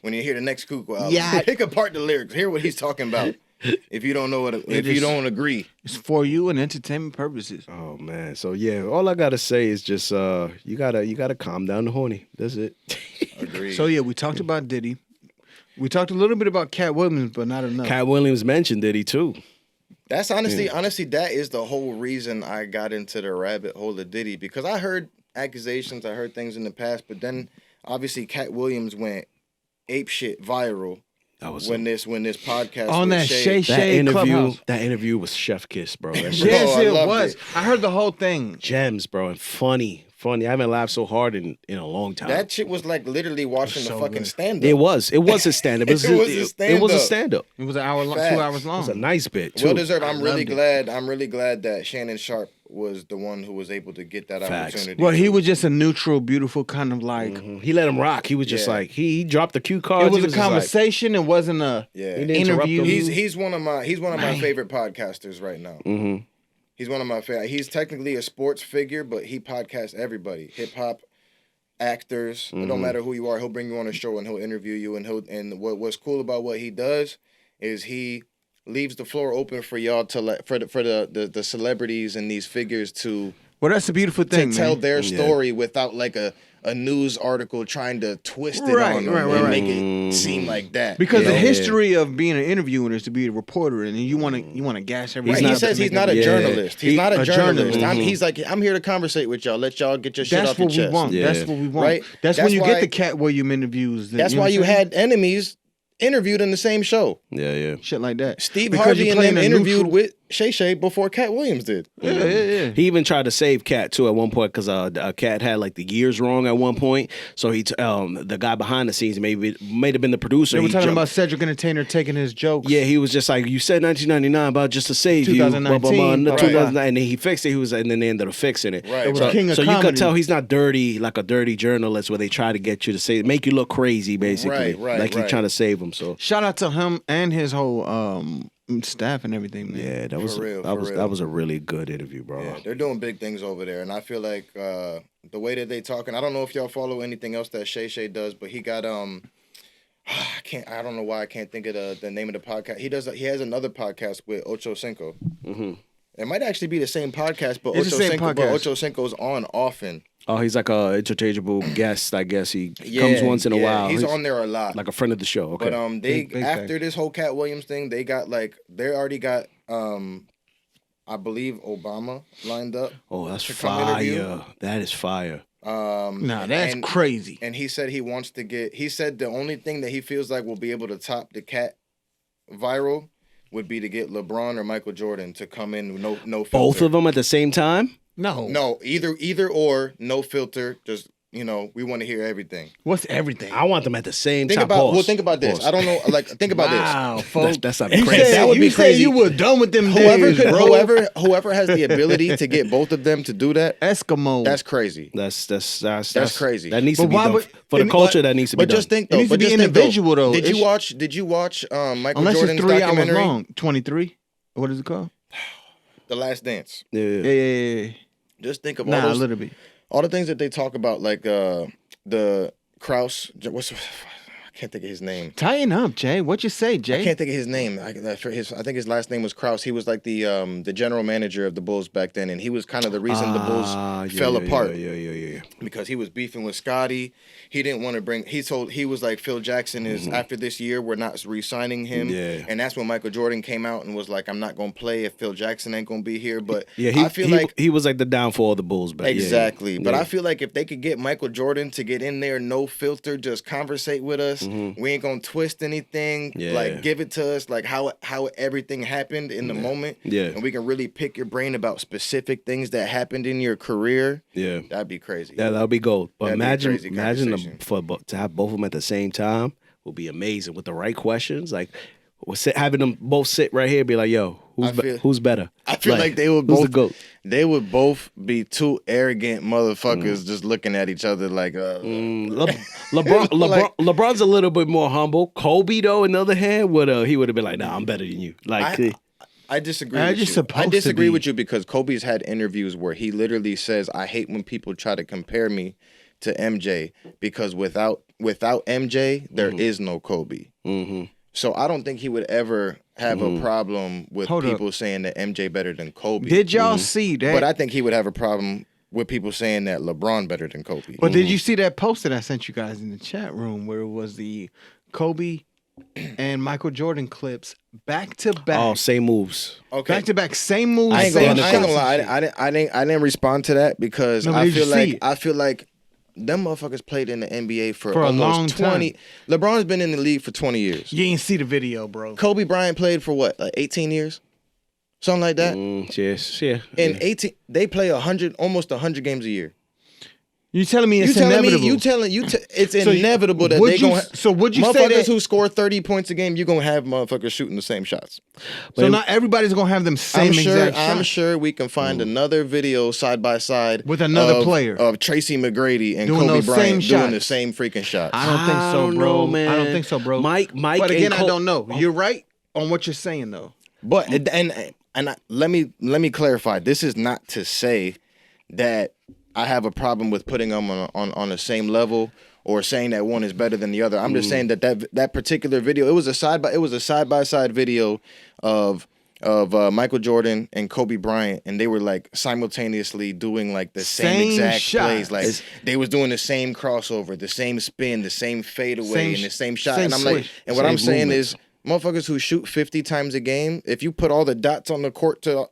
When you hear the next Cuckoo album. Yeah. Pick apart the lyrics. Hear what he's talking about. If you don't know you don't agree. It's for you and entertainment purposes. Oh man. So yeah, all I gotta say is just you gotta calm down the horny. That's it. Agreed. So yeah, we talked about Diddy. We talked a little bit about Cat Williams, but not enough. Cat Williams mentioned Diddy too. That's honestly, that is the whole reason I got into the rabbit hole of Diddy, because I heard accusations, I heard things in the past, but then obviously Cat Williams went ape shit viral. That was when this podcast on with that Shay Clubhouse. That interview was chef kiss, bro. That shit Yes, I it loved was. it. I heard the whole thing. gems, bro, and funny. I haven't laughed so hard in a long time. That shit was like literally watching the so fucking good. stand-up. It was a stand up. It was a stand up. It was an hour long, Facts. 2 hours long. It was a nice bit too. Well deserved. I'm really loved it. glad that Shannon Sharp was the one who was able to get that Facts. opportunity. Well, he was just a neutral, beautiful kind of like. He let him rock. He was just like he dropped the cue It cards. was He a just like, conversation. It wasn't a Yeah. He didn't interrupt interview. him. He's one of my favorite podcasters right now. Mhm. He's one of my favorite. He's technically a sports figure, but he podcasts everybody, hip hop, actors. It don't matter who you are. He'll bring you on a show and he'll interview you. And what's cool about what he does is he leaves the floor open for y'all to for the celebrities and these figures to Well, that's a beautiful thing, to tell man. their story without like a news article trying to twist it Right, on them right, and right. make it seem like that. Because you the know? history of being an interviewer is to be a reporter, and you want to gas everybody. Right, he up says to he's make not a them- journalist. He's not a journalist. journalist. He's like, I'm here to conversate with y'all. Let y'all get your shit That's off your what we chest. want. Yeah. That's what we want. Right? That's That's when you why- get the Cat Williams interviews. That's know why what you I'm saying? had enemies interviewed in the same show. Yeah. shit like that. Steve Because Harvey you're and playing them a interviewed neutral- with Shay Shay before Cat Williams did. Yeah. He even tried to save Cat too at one point because Cat had like the years wrong at one point. So the guy behind the scenes may have been the producer. They were He talking jumped- about Cedric Entertainer taking his jokes. Yeah, he was just like, you said 1999 about just to save you. 2019, No, right. 2009, and then he fixed it. And then they ended up fixing it. Right, It was right. King of So you Comedy. could tell he's not dirty, like a dirty journalist where they try to get you to say, make you look crazy, basically. Right, like he's trying to save him. So Shout out to him and his whole staff and everything, man. yeah, that was real, that for was real. that was a really good interview, bro. Yeah, they're doing big things over there, and I feel like the way that they talk, and I don't know if y'all follow anything else that Shay Shay does, but he got I don't know why I can't think of the name of the podcast. He has another podcast with Ocho Cinco. Mm-hmm. It might actually be the same podcast, but It's the same podcast. Ocho Cinco's on often. Oh, he's like a interchangeable guest, I guess. He comes once in a while. He's on there a lot. like a friend of the show. Okay. But Big after thing. this whole Cat Williams thing, they already got I believe Obama lined up. Oh, that's to come interview. fire. That is fire. Nah, that's and- crazy. And he said he said the only thing that he feels like will be able to top the Cat viral would be to get LeBron or Michael Jordan to come in with no filter. Both of them at the same time? No, either or, no filter. Just we want to hear everything. What's everything? I want them at the same Think time. about Pause. think about this. Pause. I don't know. Like think about Wow, this. folks. That's not You crazy. said- That would be you said crazy. You were done with them Whoever days, bro. whoever has the ability to get both of them to do that, Eskimo. that's crazy. That's crazy. That needs But to be why done would- for the but- culture. That needs to be But done. just think It though. needs to But be just think individual, though. Did you It's- watch Michael Unless Jordan's it's 3 hours documentary, long. 23. What is it called? The Last Dance? Yeah. Yeah. Just think of Nah, a all little bit. the things that they talk about, like the Kraus. I can't think of his name. Tighten up, Jay. What you say, Jay? I can't think of his name. I think his last name was Kraus. He was like the general manager of the Bulls back then, and he was kind of the reason the Bulls fell apart. Yeah. Because he was beefing with Scotty. He didn't want to bring. He was like, Phil Jackson is after this year, we're not re-signing him. Yeah. And that's when Michael Jordan came out and was like, I'm not gonna play if Phil Jackson ain't gonna be here. But I feel like he was like the downfall of the Bulls. But exactly. But I feel like if they could get Michael Jordan to get in there, no filter, just conversate with us. We ain't gonna twist anything. Like give it to us, like how everything happened in the moment. Yeah. And we can really pick your brain about specific things that happened in your career. Yeah. That'd be crazy. Yeah, that'd be gold. But imagine to have both of them at the same time would be amazing with the right questions. Like having them both sit right here and be like, yo, who's better? I feel like they would both. They would both be two arrogant motherfuckers just looking at each other like. LeBron's a little bit more humble. Kobe, though, on the other hand, would have been like, nah, I'm better than you. Like. I disagree with you. I disagree with you because Kobe's had interviews where he literally says, I hate when people try to compare me to MJ because without MJ, there is no Kobe. So I don't think he would ever have a problem with people saying that MJ better than Kobe. Did y'all see that? But I think he would have a problem with people saying that LeBron better than Kobe. But did you see that post that I sent you guys in the chat room where it was the Kobe and Michael Jordan clips back to back? Oh, same moves. Okay, back to back, same moves. I ain't gonna lie. I didn't respond to that because I feel like them motherfuckers played in the NBA for almost a long 20. time. LeBron's been in the league for 20 years. You ain't see the video, bro. Kobe Bryant played for what, like 18 years? Something like that? Yeah. In 18, they play almost 100 games a year. You telling me it's inevitable? It's inevitable that they gonna. So would you say motherfuckers that who score 30 points a game, you gonna have motherfuckers shooting the same shots? So not everybody's gonna have them same exact shots. I'm sure we can find another video side by side with another player of Tracy McGrady and Kobe Bryant doing the same freaking shots. I don't think so, bro. Man. I don't think so, bro. Mike. But again, I don't know. You're right on what you're saying, though. But let me clarify. This is not to say that I have a problem with putting them on the same level or saying that one is better than the other. I'm just saying that particular video, it was a side by side video of Michael Jordan and Kobe Bryant, and they were like simultaneously doing like the same exact plays. Like they was doing the same crossover, the same spin, the same fadeaway, and the same shot. And I'm like, and what I'm saying is, motherfuckers who shoot 50 times a game, if you put all the dots on the court to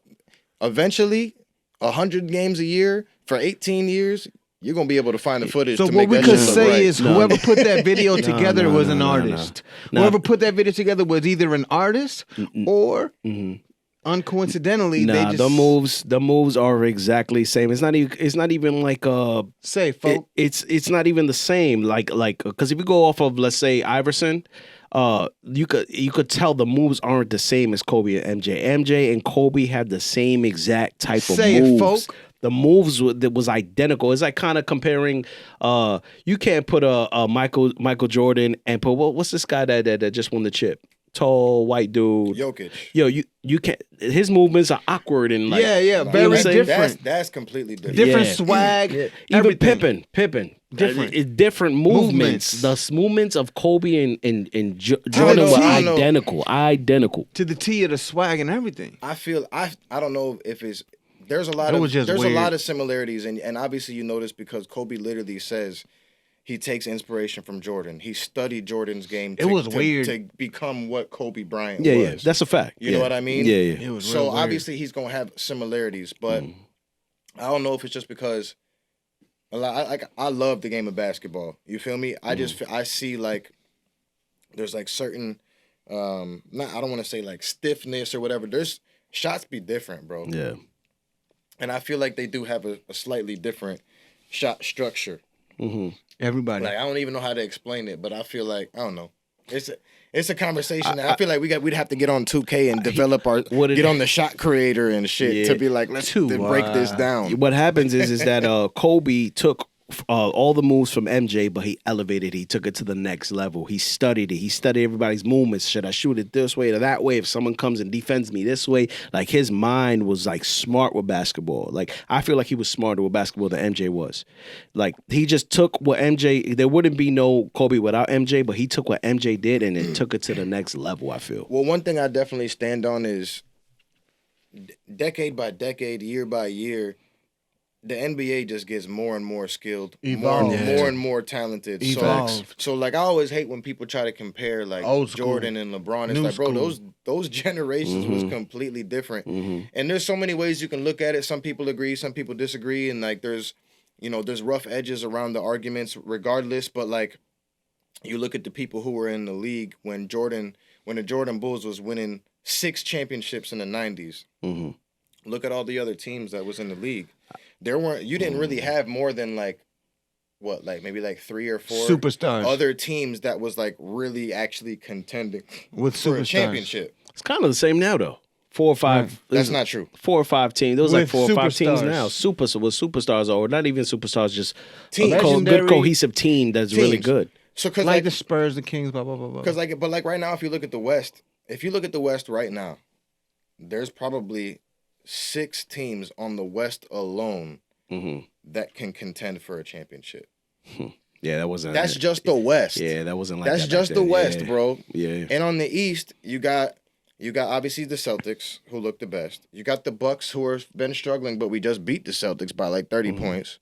eventually 100 games a year for 18 years, you're going to be able to find the footage to make that shit look right. So what we could say is whoever put that video together was an artist. Whoever put that video together was either an artist or uncoincidentally they just... the moves are exactly the same. It's not even like say, folk. It's not even the same like because if you go off of, let's say, Iverson, you could tell the moves aren't the same as Kobe and MJ. MJ and Kobe had the same exact type of moves. Say it, folk. The moves that was identical. It's like kind of comparing. You can't put a Michael Jordan and put what's this guy that just won the chip? Tall white dude. Jokic. Yo, you can't. His movements are awkward and like very different. That's completely different. Different swag. Yeah. Even Pippen. Different movements. The movements of Kobe and Jordan were identical to the T of the swag and everything. I don't know if it's. There's a lot of similarities, and obviously you notice because Kobe literally says he takes inspiration from Jordan. He studied Jordan's game. It was weird to become what Kobe Bryant was. Yeah, that's a fact. You know what I mean? Yeah. It was so obviously he's gonna have similarities, but I don't know if it's just because I love the game of basketball. You feel me? I see like there's like certain I don't want to say like stiffness or whatever. There's shots be different, bro. Yeah. And I feel like they do have a slightly different shot structure. Everybody. Like I don't even know how to explain it, but I feel like I don't know. It's a conversation that I feel like we'd have to get on 2K and develop get on the shot creator and shit to be like let's break this down. What happens is that Kobe took all the moves from MJ, but he elevated. He took it to the next level. He studied it. He studied everybody's movements. Should I shoot it this way or that way? If someone comes and defends me this way, like his mind was like smart with basketball. Like I feel like he was smarter with basketball than MJ was. Like he just took what MJ. There wouldn't be no Kobe without MJ, but he took what MJ did and it took it to the next level. I feel. Well, one thing I definitely stand on is decade by decade, year by year. the NBA just gets more and more skilled, Evolved. more and more talented. Evolved. So like I always hate when people try to compare like Jordan and LeBron. It's New like, bro, school. those generations was completely different. And there's so many ways you can look at it. Some people agree, some people disagree, and like there's rough edges around the arguments regardless. But like you look at the people who were in the league when the Jordan Bulls was winning 6 championships in the 90s. Look at all the other teams that was in the league. You didn't really have more than maybe 3 or 4 superstars, other teams that was like really actually contending with for superstars. a championship. It's kind of the same now though. 4 or 5. Right. That's not true. 4 or 5 teams. There was like With 4 or 5 teams superstars. now. With superstars, or not even superstars, just Teams. a good Legendary cohesive team that's really teams. good. So because like the Spurs, the Kings, blah blah blah blah. Because right now, if you look at the West, right now, there's probably 6 teams on the West alone that can contend for a championship. Yeah, that wasn't. That's just the West. Yeah, that wasn't like That's that just back the then. West, Yeah. bro. Yeah. And on the East, you got obviously the Celtics who look the best. You got the Bucks who have been struggling, but we just beat the Celtics by like 30 points.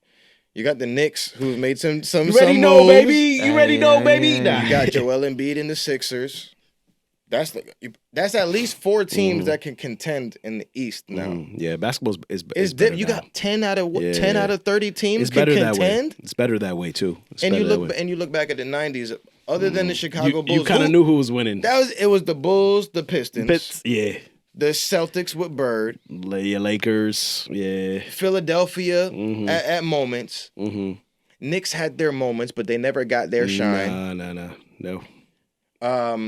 You got the Knicks who've made some You ready, know, moves. baby? You ready, know, baby? Nah. You got Joel Embiid in the Sixers. That's at least 4 teams that can contend in the East now. Yeah, basketball is It's you got 10 out of 30 teams It's can better that contend. way. It's better that way too. And you look back at the 90s. Other than the Chicago Bulls, you kind of knew who was winning. it was the Bulls, the Pistons, Yeah, the Celtics with Bird, Lakers. Yeah, Philadelphia at moments. Knicks had their moments, but they never got their shine. No.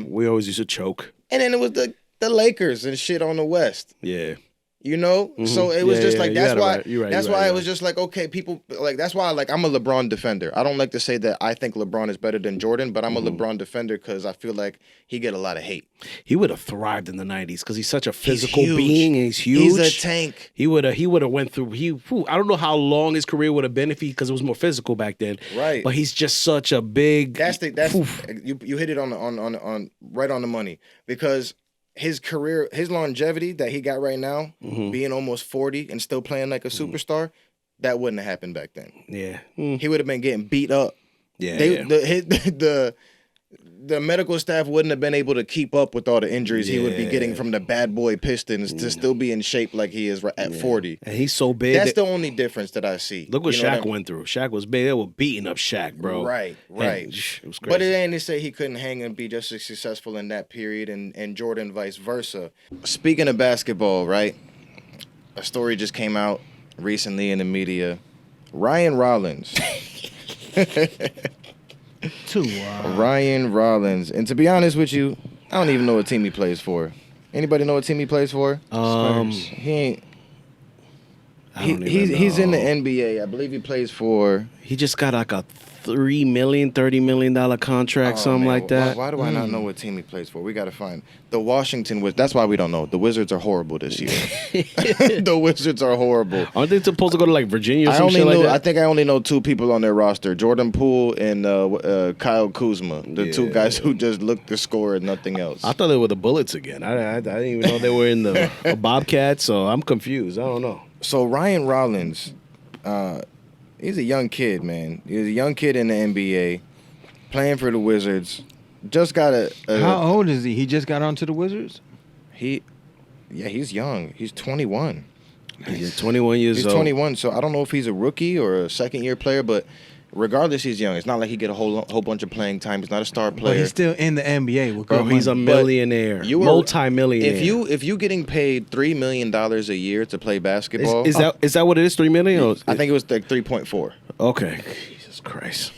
We always used to choke. And then it was the Lakers and shit on the West. Yeah. So it was just like that's why it was just like, okay, people like that's why like I'm a LeBron defender. I don't like to say that I think LeBron is better than Jordan, but I'm a LeBron defender because I feel like he get a lot of hate. He would have thrived in the 90s because he's such a physical huge. being and he's huge. He's a tank. He would have went through. I don't know how long his career would have been because it was more physical back then. Right. But he's just such a big. You hit it on right on the money because his career, his longevity that he got right now, being almost 40 and still playing like a superstar, that wouldn't have happened back then. Yeah. He would have been getting beat up. Yeah. The medical staff wouldn't have been able to keep up with all the injuries he would be getting from the bad boy Pistons to still be in shape like he is at 40. And he's so big. That's the only difference that I see. Look what Shaq went through. Shaq was big. They were beating up Shaq, bro. Right. And it was crazy. But it ain't to say he couldn't hang and be just as successful in that period and Jordan vice versa. Speaking of basketball, right? A story just came out recently in the media. Ryan Rollins. Ryan Rollins. And to be honest with you, I don't even know what team he plays for. Anybody know what team he plays for? He ain't. He's in the NBA. I believe he plays for. He just got like a $30 million contract, something like that. Why do I not know what team he plays for? We got to find the Washington Wizards. That's why we don't know. The Wizards are horrible this year. The Wizards are horrible. Aren't they supposed to go to like Virginia or something like that? I think I only know 2 people on their roster: Jordan Poole and Kyle Kuzma, the 2 guys who just look to score and nothing else. I thought they were the Bullets again. I didn't even know they were in the Bobcats, so I'm confused. I don't know. So Ryan Rollins, he's a young kid, man. He's a young kid in the NBA, playing for the Wizards. Just got How old is he? He just got onto the Wizards? He's young. He's 21. He's 21 years old. He's 21, so I don't know if he's a rookie or a second-year player, but regardless, he's young. It's not like he get a whole bunch of playing time. He's not a star player. But he's still in the NBA. With Bro, he's a millionaire, multi-millionaire. If you getting paid $3 million a year to play basketball, is that what it is? $3 million? I think it was like 3.4. Okay, Jesus Christ.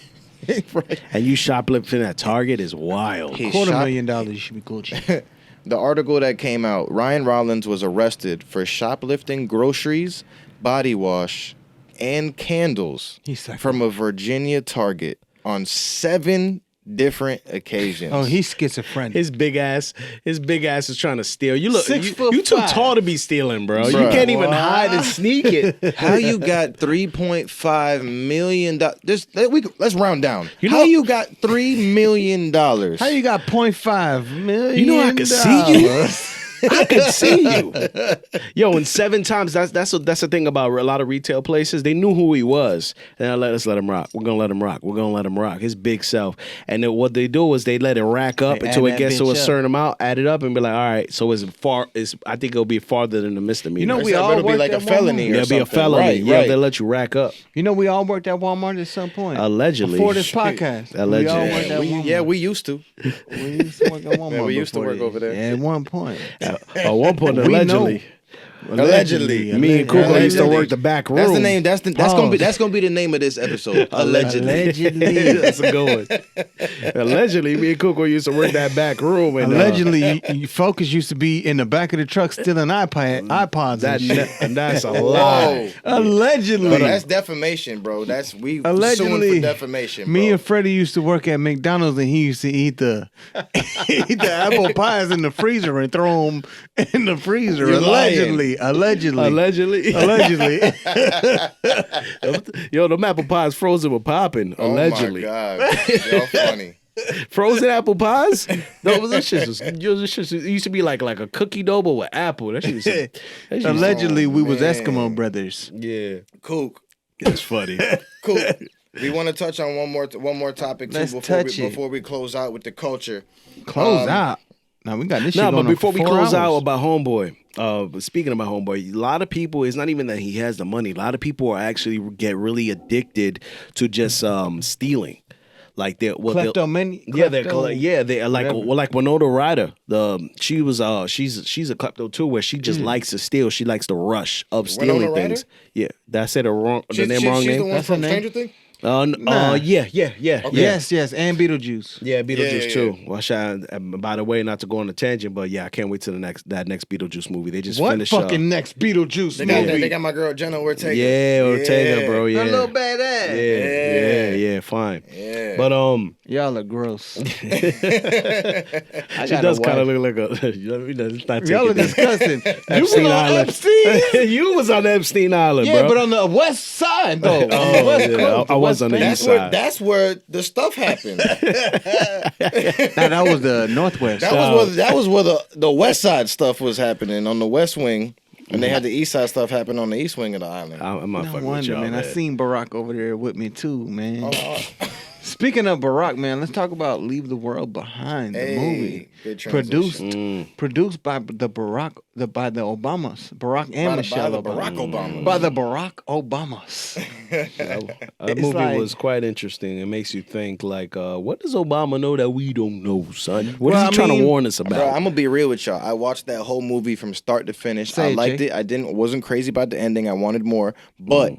Right. And you shoplifting at Target is wild. $250,000 you should be Gucci. The article that came out, Ryan Rollins was arrested for shoplifting groceries, body wash, and candles from a Virginia Target on 7 different occasions. Oh, he's schizophrenic. His big ass is trying to steal. You look, 6 foot you too 5. tall to be stealing, bro. You Bruh. can't even hide and sneak it. How you got $3.5 million? Let's round down. How you got $3 million? How you got $0.5 million? You know I can see you. I could see you. Yo, and 7 times, that's the thing about a lot of retail places. They knew who he was. And let's let him rock. We're going to let him rock. We're going to let him rock. His big self. And then what they do is they let it rack up until it gets to a certain amount, add it up and be like, all right, so I think it'll be farther than the misdemeanor. You know, we all it'll be like a felony or It'll be a felony. Right, yeah, right. they'll let you rack up. You know, we all worked at Walmart at some point. Allegedly. Before this podcast. Allegedly. We all worked at Walmart. Yeah, we used to. We used to work at Walmart. Yeah, we used to work over there. Yeah, at one point. At one point, We allegedly. know. Allegedly. Me and Kuko used to Allegedly. work the back room. That's the name. That's gonna be the name of this episode. Allegedly. That's a good one. Allegedly, me and Kuko used to work that back room. And, Allegedly, you Focus used to be in the back of the truck stealing iPods and shit. and that's a lie. Allegedly. Bro, that's defamation, bro. That's we suing Allegedly, for defamation. Bro. me and Freddie used to work at McDonald's, and he used to eat the apple pies in the freezer and throw them in the freezer. You're Allegedly. Allegedly. Yo, the apple pies frozen were popping. Allegedly. Oh my God, y'all funny. Frozen apple pies? No, those shit used to be like a cookie dough but with apple. That shit used to, Allegedly, we was man. Eskimo brothers. yeah. Cool. That's funny. Cool. We want to touch on one more topic too Let's before touch we, it. before we close out with the culture. Close out. Now we got this shit No, going but before on we for 4 close out hours. about Homeboy, speaking about Homeboy, a lot of people, it's not even that he has the money. A lot of people are actually get really addicted to just stealing. Like they're Kleptomania. they're like Winona Ryder. She's a klepto too, where she just likes to steal. She likes the rush of stealing Winona Ryder? things. Yeah, did I say the wrong She's name? the one That's from her name? Stranger Things. Nah. Yeah. Yes, and Beetlejuice. Yeah, Beetlejuice Yeah. too. Well, by the way, not to go on a tangent, but yeah, I can't wait till that next Beetlejuice movie. They just What finished. fucking next Beetlejuice movie? They got my girl Jenna Ortega. Yeah, Ortega, bro. Yeah, Her little badass. yeah, fine. Yeah. But Y'all are gross. she does kind of look like a. Y'all are disgusting. You was Epstein on Island. Epstein? You was on Epstein Island, Yeah, bro. but on the west side though. On the west yeah, coast, I was West on the Bank. east side. That's where the stuff happened. Nah, that was the northwest. That was where the west side stuff was happening on the west wing, and they had the east side stuff happen on the east wing of the island. I'm not No fucking with wonder, y'all, man. I seen Barack over there with me too, man. Oh, Speaking of Barack, man, let's talk about "Leave the World Behind," the Hey, movie, good produced transition. by the Obamas, Barack and Michelle by the Obama. Barack Obama. By the Barack Obamas. That movie like- was quite interesting. It makes you think, like, what does Obama know that we don't know, son? What Well, is he I trying to mean- warn us about? Bro, I'm gonna be real with y'all. I watched that whole movie from start to finish. Say I it, liked Jay. it. Wasn't crazy about the ending. I wanted more, but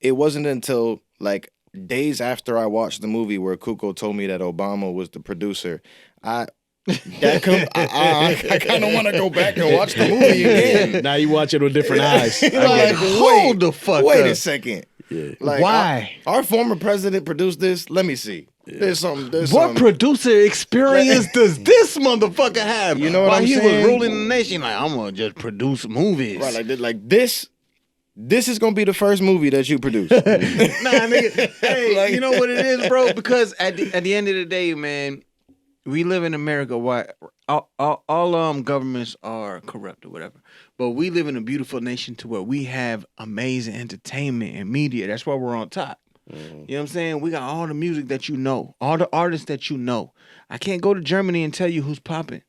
it wasn't until like days after I watched the movie where Kuko told me that Obama was the producer. I kind of want to go back and watch the movie again. Now you watch it with different eyes. Like, hold the fuck Wait up. a second. Like, Why? Our former president produced this? Let me see. There's something. What producer experience does this motherfucker have? You know what While I'm he saying? was ruling the nation, like, I'm gonna just produce movies. Right, like this. This is gonna be the first movie that you produce. Nah, nigga. Hey, Like- you know what it is, bro? Because at the end of the day, man, we live in America. Why all governments are corrupt or whatever, but we live in a beautiful nation to where we have amazing entertainment and media. That's why we're on top. You know what I'm saying? We got all the music that you know, all the artists that you know. I can't go to Germany and tell you who's popping.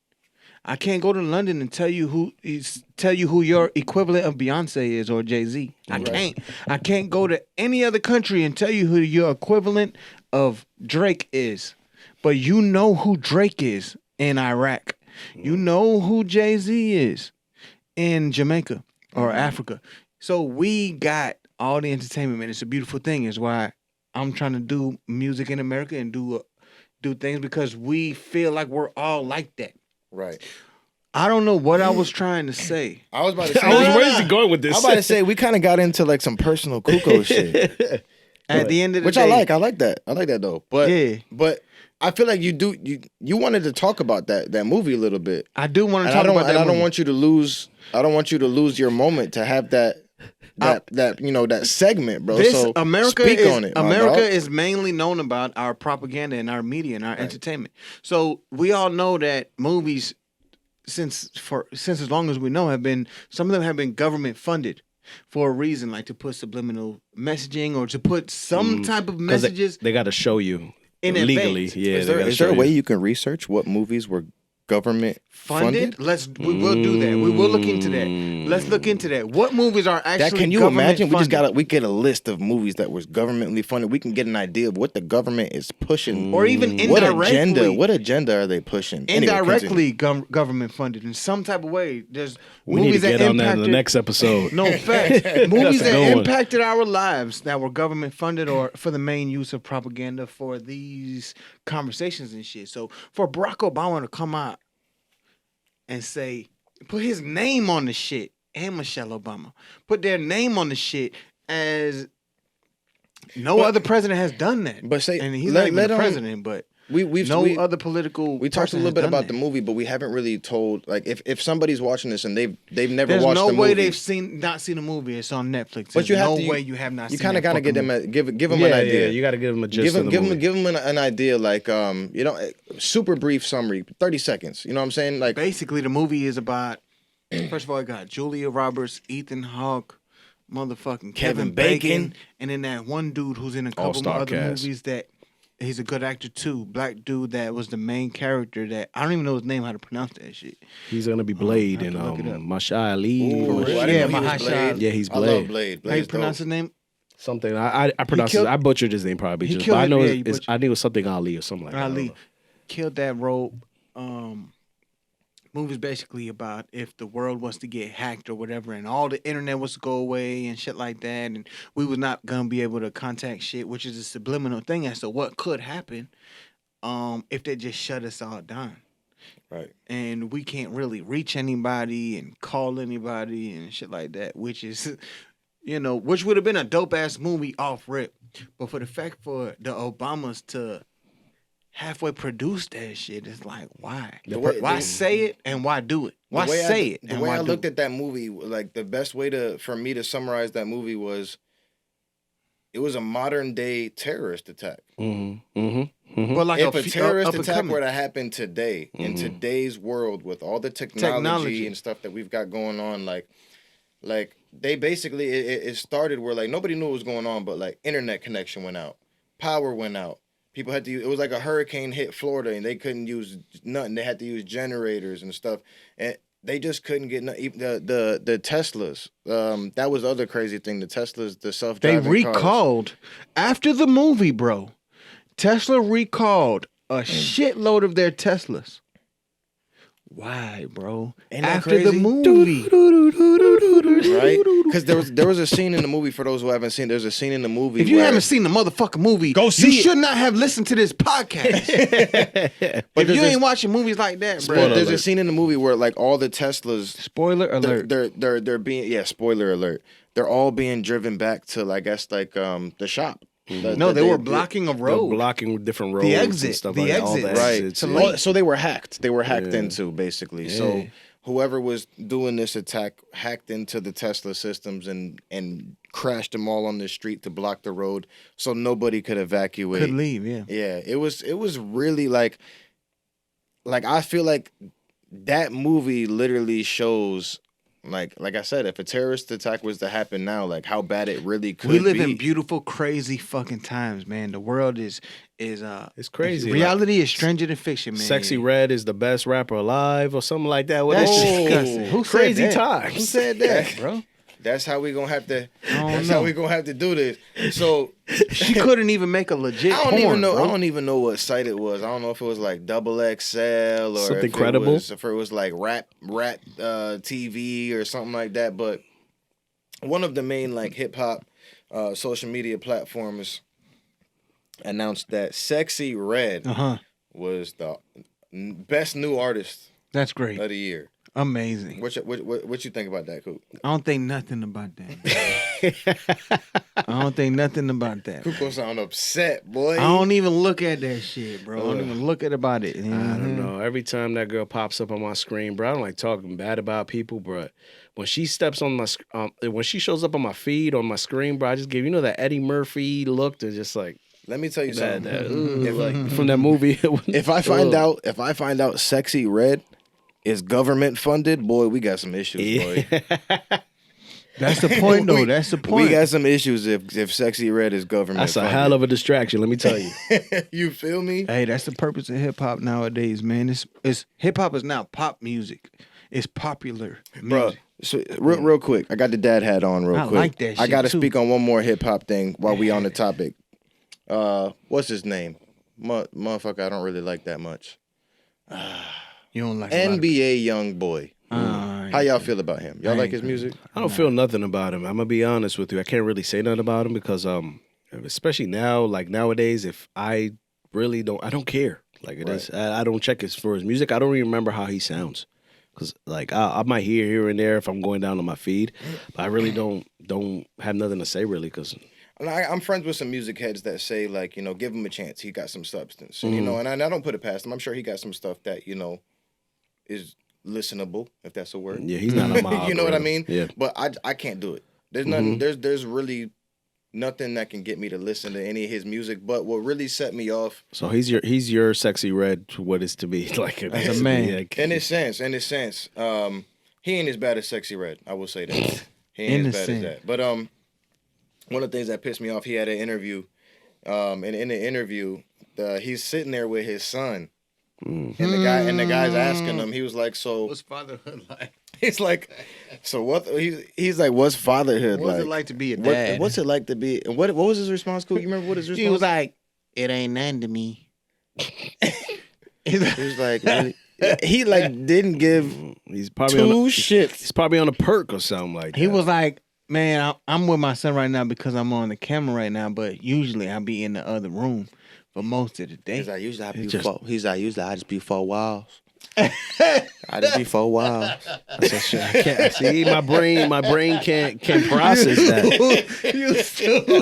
I can't go to London and tell you who your equivalent of Beyonce is or Jay-Z. I can't go to any other country and tell you who your equivalent of Drake is. But you know who Drake is in Iraq. You know who Jay-Z is in Jamaica or Africa. So we got all the entertainment, man. It's a beautiful thing. It's why I'm trying to do music in America and do things because we feel like we're all like that. Right. I don't know what I was trying to say. I was about to say. Where's he going with this? I was about to say we kind of got into like some personal Kuko shit, At the end of the which day, I like that. I like that though. But Yeah. but I feel like you wanted to talk about that movie a little bit. I do want to And talk about that. I don't movie. want you to lose. I don't want you to lose your moment to have that segment, bro. This So America speak is on it. my America dog. is mainly known about our propaganda and our media and our entertainment. So we all know that movies since as long as we know some of them have been government funded for a reason, like to put subliminal messaging or to put some type of messages. They got to show you in legally. advance. Yeah, is there a way you can research what movies were government funded? We will do that. We will look into that. Let's look into that. What movies are actually Can you government imagine? funded? We get a list of movies that was governmentally funded. We can get an idea of what the government is pushing, or even indirectly. What agenda are they pushing? Indirectly, government funded in some type of way. There's we movies need to get that on that in the next episode. No fact. Movies that impacted our lives that were government funded or for the main use of propaganda for these conversations and shit. So for Barack Obama to come out and say, put his name on the shit, and Michelle Obama, put their name on the shit as other president has done that. But say, and he's not even the president, but other political. We talked a little bit about the movie, but we haven't really told. Like, if somebody's watching this and they've never There's watched the movie, no way they've not seen the movie. It's on Netflix. But There's no way you have not. You seen kind of gotta give them an idea. Yeah, you got to give them a gist of the movie. Give them an idea, like super brief summary, 30 seconds. You know what I'm saying? Like, basically, the movie is about. First of all, I got Julia Roberts, Ethan Hawke, motherfucking Kevin Bacon, and then that one dude who's in a couple more other movies that he's a good actor too. Black dude that was the main character that I don't even know his name, how to pronounce that shit. He's gonna be Blade and Mahershala Ali. Mahershala. Yeah, he's Blade. I love Blade. How you pronounce his name? Something I pronounced it. I butchered his name probably. But I know I think it was something Ali or something like that. Ali killed that role. Movie's basically about if the world was to get hacked or whatever, and all the internet was to go away and shit like that, and we was not gonna be able to contact shit, which is a subliminal thing as to what could happen, if they just shut us all down. Right. And we can't really reach anybody and call anybody and shit like that, which is, which would have been a dope ass movie off rip, but for the fact for the Obamas to halfway produce that shit, it's like, why? Why say it and why do it? Why say it? The way I looked at that movie, like the best way for me to summarize that movie was, it was a modern day terrorist attack. Mm-hmm. Mm-hmm. Mm-hmm. But like if a terrorist attack were to happen today, in today's world with all the technology and stuff that we've got going on, like they basically it started where like nobody knew what was going on, but like internet connection went out, power went out. People had to use, it was like a hurricane hit Florida and they couldn't use nothing. They had to use generators and stuff. And they just couldn't get the Teslas. That was the other crazy thing. The Teslas, the self-driving cars. They recalled, after the movie, bro, Tesla recalled a shitload of their Teslas. Why, bro? After the movie. Right? Because there was a scene in the movie, for those who haven't seen, there's a scene in the movie. If you haven't seen the motherfucking movie, go see you should not have listened to this podcast. But if you ain't watching movies like that, bro. There's a scene in the movie where like all the Teslas, spoiler alert. They're being spoiler alert. They're all being driven back to I guess like the shop. They were blocking a road. Blocking different roads. The exit. And stuff the like exit. That. Right. So they were hacked. They were hacked into, basically. Yeah. So whoever was doing this attack hacked into the Tesla systems and crashed them all on the street to block the road so nobody could evacuate. Could leave, yeah. Yeah. It was really like I feel like that movie literally shows like I said, if a terrorist attack was to happen now, like how bad it really could be. We live in beautiful, crazy fucking times, man. The world is it's crazy. Reality is stranger than fiction, man. Sexy Red is the best rapper alive, or something like that. That's disgusting. Who crazy said that? times? Who said that, bro? That's how we gonna have to. How we gonna have to do this. So she couldn't even make a legit. I don't even know what site it was. I don't know if it was like XXL or something credible. If it was like rap TV or something like that. But one of the main like hip hop social media platforms announced that Sexy Red was the best new artist. That's great. Of the year. Amazing. What you think about that, Coop? I don't think nothing about that. I don't think nothing about that. Coop gonna sound upset, boy. I don't even look at that shit, bro. I don't even look at about it. I don't know. Every time that girl pops up on my screen, bro, I don't like talking bad about people, bro. When she steps on my, when she shows up on my feed on my screen, bro, I just give that Eddie Murphy look to just like. Let me tell you something. From that movie. If I find out Sexy Red is government funded, boy, we got some issues, boy. That's the point, though. That's the point. We got some issues if Sexy Red is government That's funded. a hell of a distraction, let me tell you. You feel me? Hey, that's the purpose of hip hop nowadays, man. It's hip hop is now pop music. It's popular music. Bro, so real quick, I got the dad hat on real quick. I like that shit I got to too. speak on one more hip hop thing while we on the topic. What's his name? Motherfucker, I don't really like that much. You don't like NBA Young Boy. How y'all feel about him? Y'all like his music? I don't feel nothing about him. I'm gonna be honest with you. I can't really say nothing about him because especially now, like nowadays, if I really don't, I don't care. Like it is, I don't check for his music. I don't even remember how he sounds. Cause like I might hear here and there if I'm going down on my feed, but I really don't have nothing to say really. Cause I'm friends with some music heads that say like, give him a chance. He got some substance, and and I don't put it past him. I'm sure he got some stuff that is listenable, if that's a word. Yeah, he's not on my You know what I mean? Yeah. But I can't do it. There's nothing. There's really nothing that can get me to listen to any of his music. But what really set me off. So he's your Sexy Red. What is to be like as a man. Yeah. In his sense, he ain't as bad as Sexy Red. I will say that. He ain't as bad as that. But one of the things that pissed me off, he had an interview. And in the interview, he's sitting there with his son. And the guy's asking him, he was like, so What's fatherhood like? He's like, so what? He's like, what's fatherhood like? What's it like to be a dad? What's it like to be? What was his response? Cool. You remember what his response? He was like, it ain't nothing to me. He was like, he like didn't give he's probably two shits. He's probably on a perk or something like that. He was like, man, I'm with my son right now because I'm on the camera right now, but usually I'll be in the other room for most of the day. He's like, usually I just be 4 walls. I just be 4 walls. I said, shit, I can't see my brain can't process that. You stupid.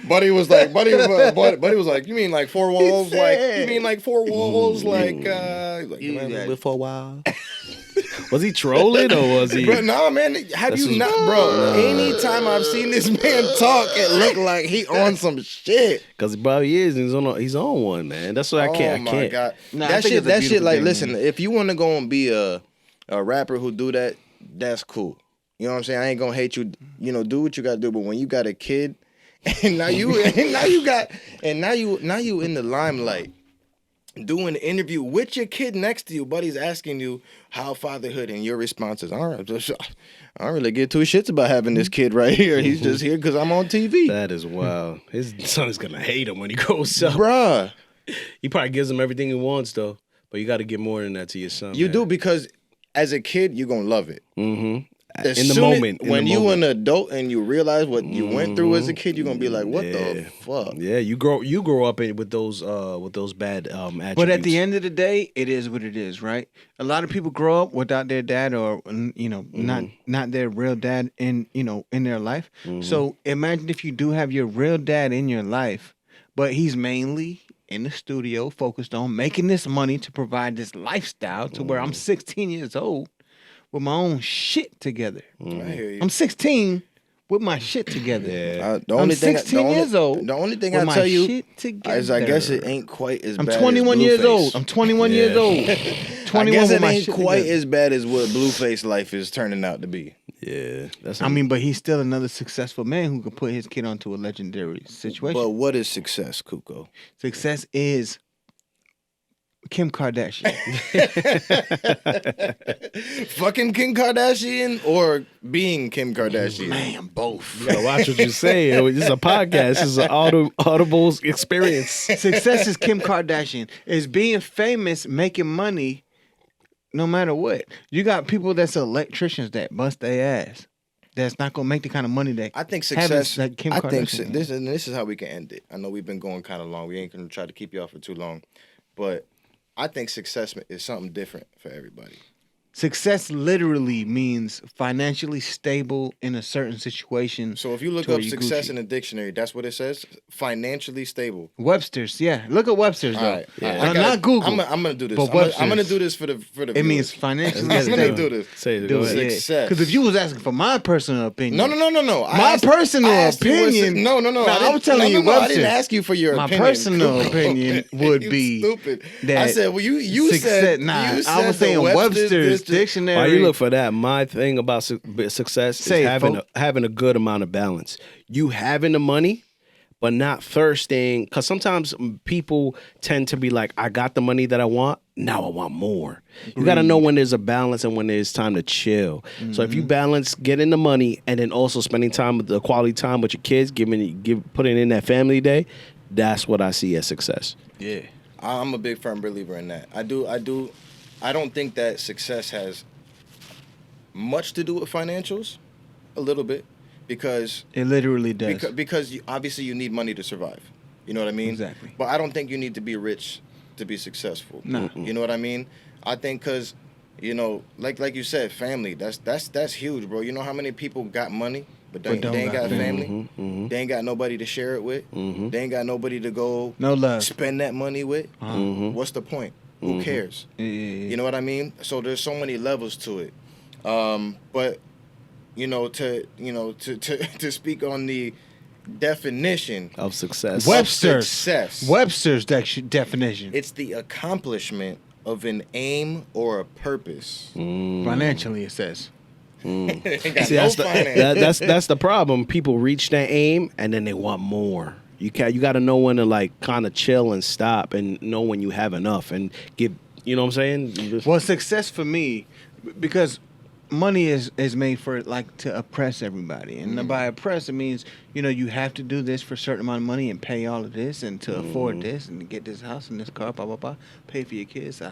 Buddy was like, you mean like 4 walls? Like, you mean like 4 walls? Like, with 4 walls. Was he trolling or was he? Bro, nah, man. Have you not, bro? Anytime I've seen this man talk, it look like he on some shit. Because he probably is. He's on one, man. That's why I can't. Oh my god, Nah, that shit. Like, thing, listen, man. if you want to go and be a rapper who do that, that's cool. You know what I'm saying? I ain't gonna hate you. Do what you gotta do. But when you got a kid, and now you in the limelight. Doing an interview with your kid next to you, buddy's asking you how fatherhood, and your response is, I don't really give 2 shits about having this kid right here. He's just here because I'm on TV. That is wild. His son is gonna hate him when he grows up. Bruh. He probably gives him everything he wants though, but you got to get more than that to your son. You man. do, because as a kid, you're going to love it. Mm-hmm. In the moment. When you an adult and you realize what you went through as a kid, you're going to be like, what the fuck? Yeah, you grow up with those bad attributes. But at the end of the day, it is what it is, right? A lot of people grow up without their dad, or not their real dad in their life. So imagine if you do have your real dad in your life, but he's mainly in the studio focused on making this money to provide this lifestyle to where I'm 16 years old with my own shit together. I hear you. I'm 16 with my shit together. Yeah. I'm 16 years old. The only thing with I my tell you shit together. is, I guess it ain't quite as I'm bad 21 as years Blueface. old. I'm 21 years old. 21 I guess with it my ain't shit quite together. as bad as what Blueface life is turning out to be. Yeah, that's. I mean, but he's still another successful man who could put his kid onto a legendary situation. But what is success, Kuko? Success is Kim Kardashian. Fucking Kim Kardashian or being Kim Kardashian? Man, both. You gotta watch what you say. This is a podcast. This is an audible experience. Success is Kim Kardashian. Is being famous, making money, no matter what. You got people that's electricians that bust their ass. That's not gonna make the kind of money that I think success. like Kim I think Kardashian. this is how we can end it. I know we've been going kind of long. We ain't gonna try to keep y'all for too long, but I think success is something different for everybody. Success literally means financially stable in a certain situation. So if you look up success in the dictionary, that's what it says. Financially stable. Webster's, yeah. Look at Webster's though. All right. Yeah. Not Google. I'm gonna do this. But I'm gonna do this for the. It viewers. means financially I'm stable. gonna do this. Say it. Do Go ahead. it. Success. Because if you was asking for my personal opinion, No. My personal opinion. No. I'm telling you, I Webster's. didn't ask you for your My opinion. personal opinion would You be stupid. that I said, well, you success. said. Nah, you I was said saying the Webster's dictionary. While you look for that, my thing about success Say is it, having a good amount of balance. You having the money, but not thirsting. Because sometimes people tend to be like, I got the money that I want. Now I want more. You got to know when there's a balance and when there's time to chill. Mm-hmm. So if you balance getting the money and then also spending time with the quality time with your kids, putting in that family day, that's what I see as success. Yeah. I'm a big firm believer in that. I don't think that success has much to do with financials, a little bit, because it literally does. Because obviously you need money to survive. You know what I mean? Exactly. But I don't think you need to be rich to be successful. No. You know what I mean? I think because, like you said, family. That's huge, bro. You know how many people got money, but they ain't got family. Mm-hmm, mm-hmm. They ain't got nobody to share it with. Mm-hmm. They ain't got nobody to go no love spend that money with. Mm-hmm. What's the point? Who cares? Yeah. You know what I mean? So there's so many levels to it. But to speak on the definition of success. Webster's definition. It's the accomplishment of an aim or a purpose. Financially, it says. See, that's the problem. People reach that aim and then they want more. You got to know when to like kind of chill and stop, and know when you have enough and give. You know what I'm saying? Well, success for me, because money is made for like to oppress everybody, and by oppress it means you have to do this for a certain amount of money and pay all of this and to afford this and get this house and this car, blah blah blah, pay for your kids.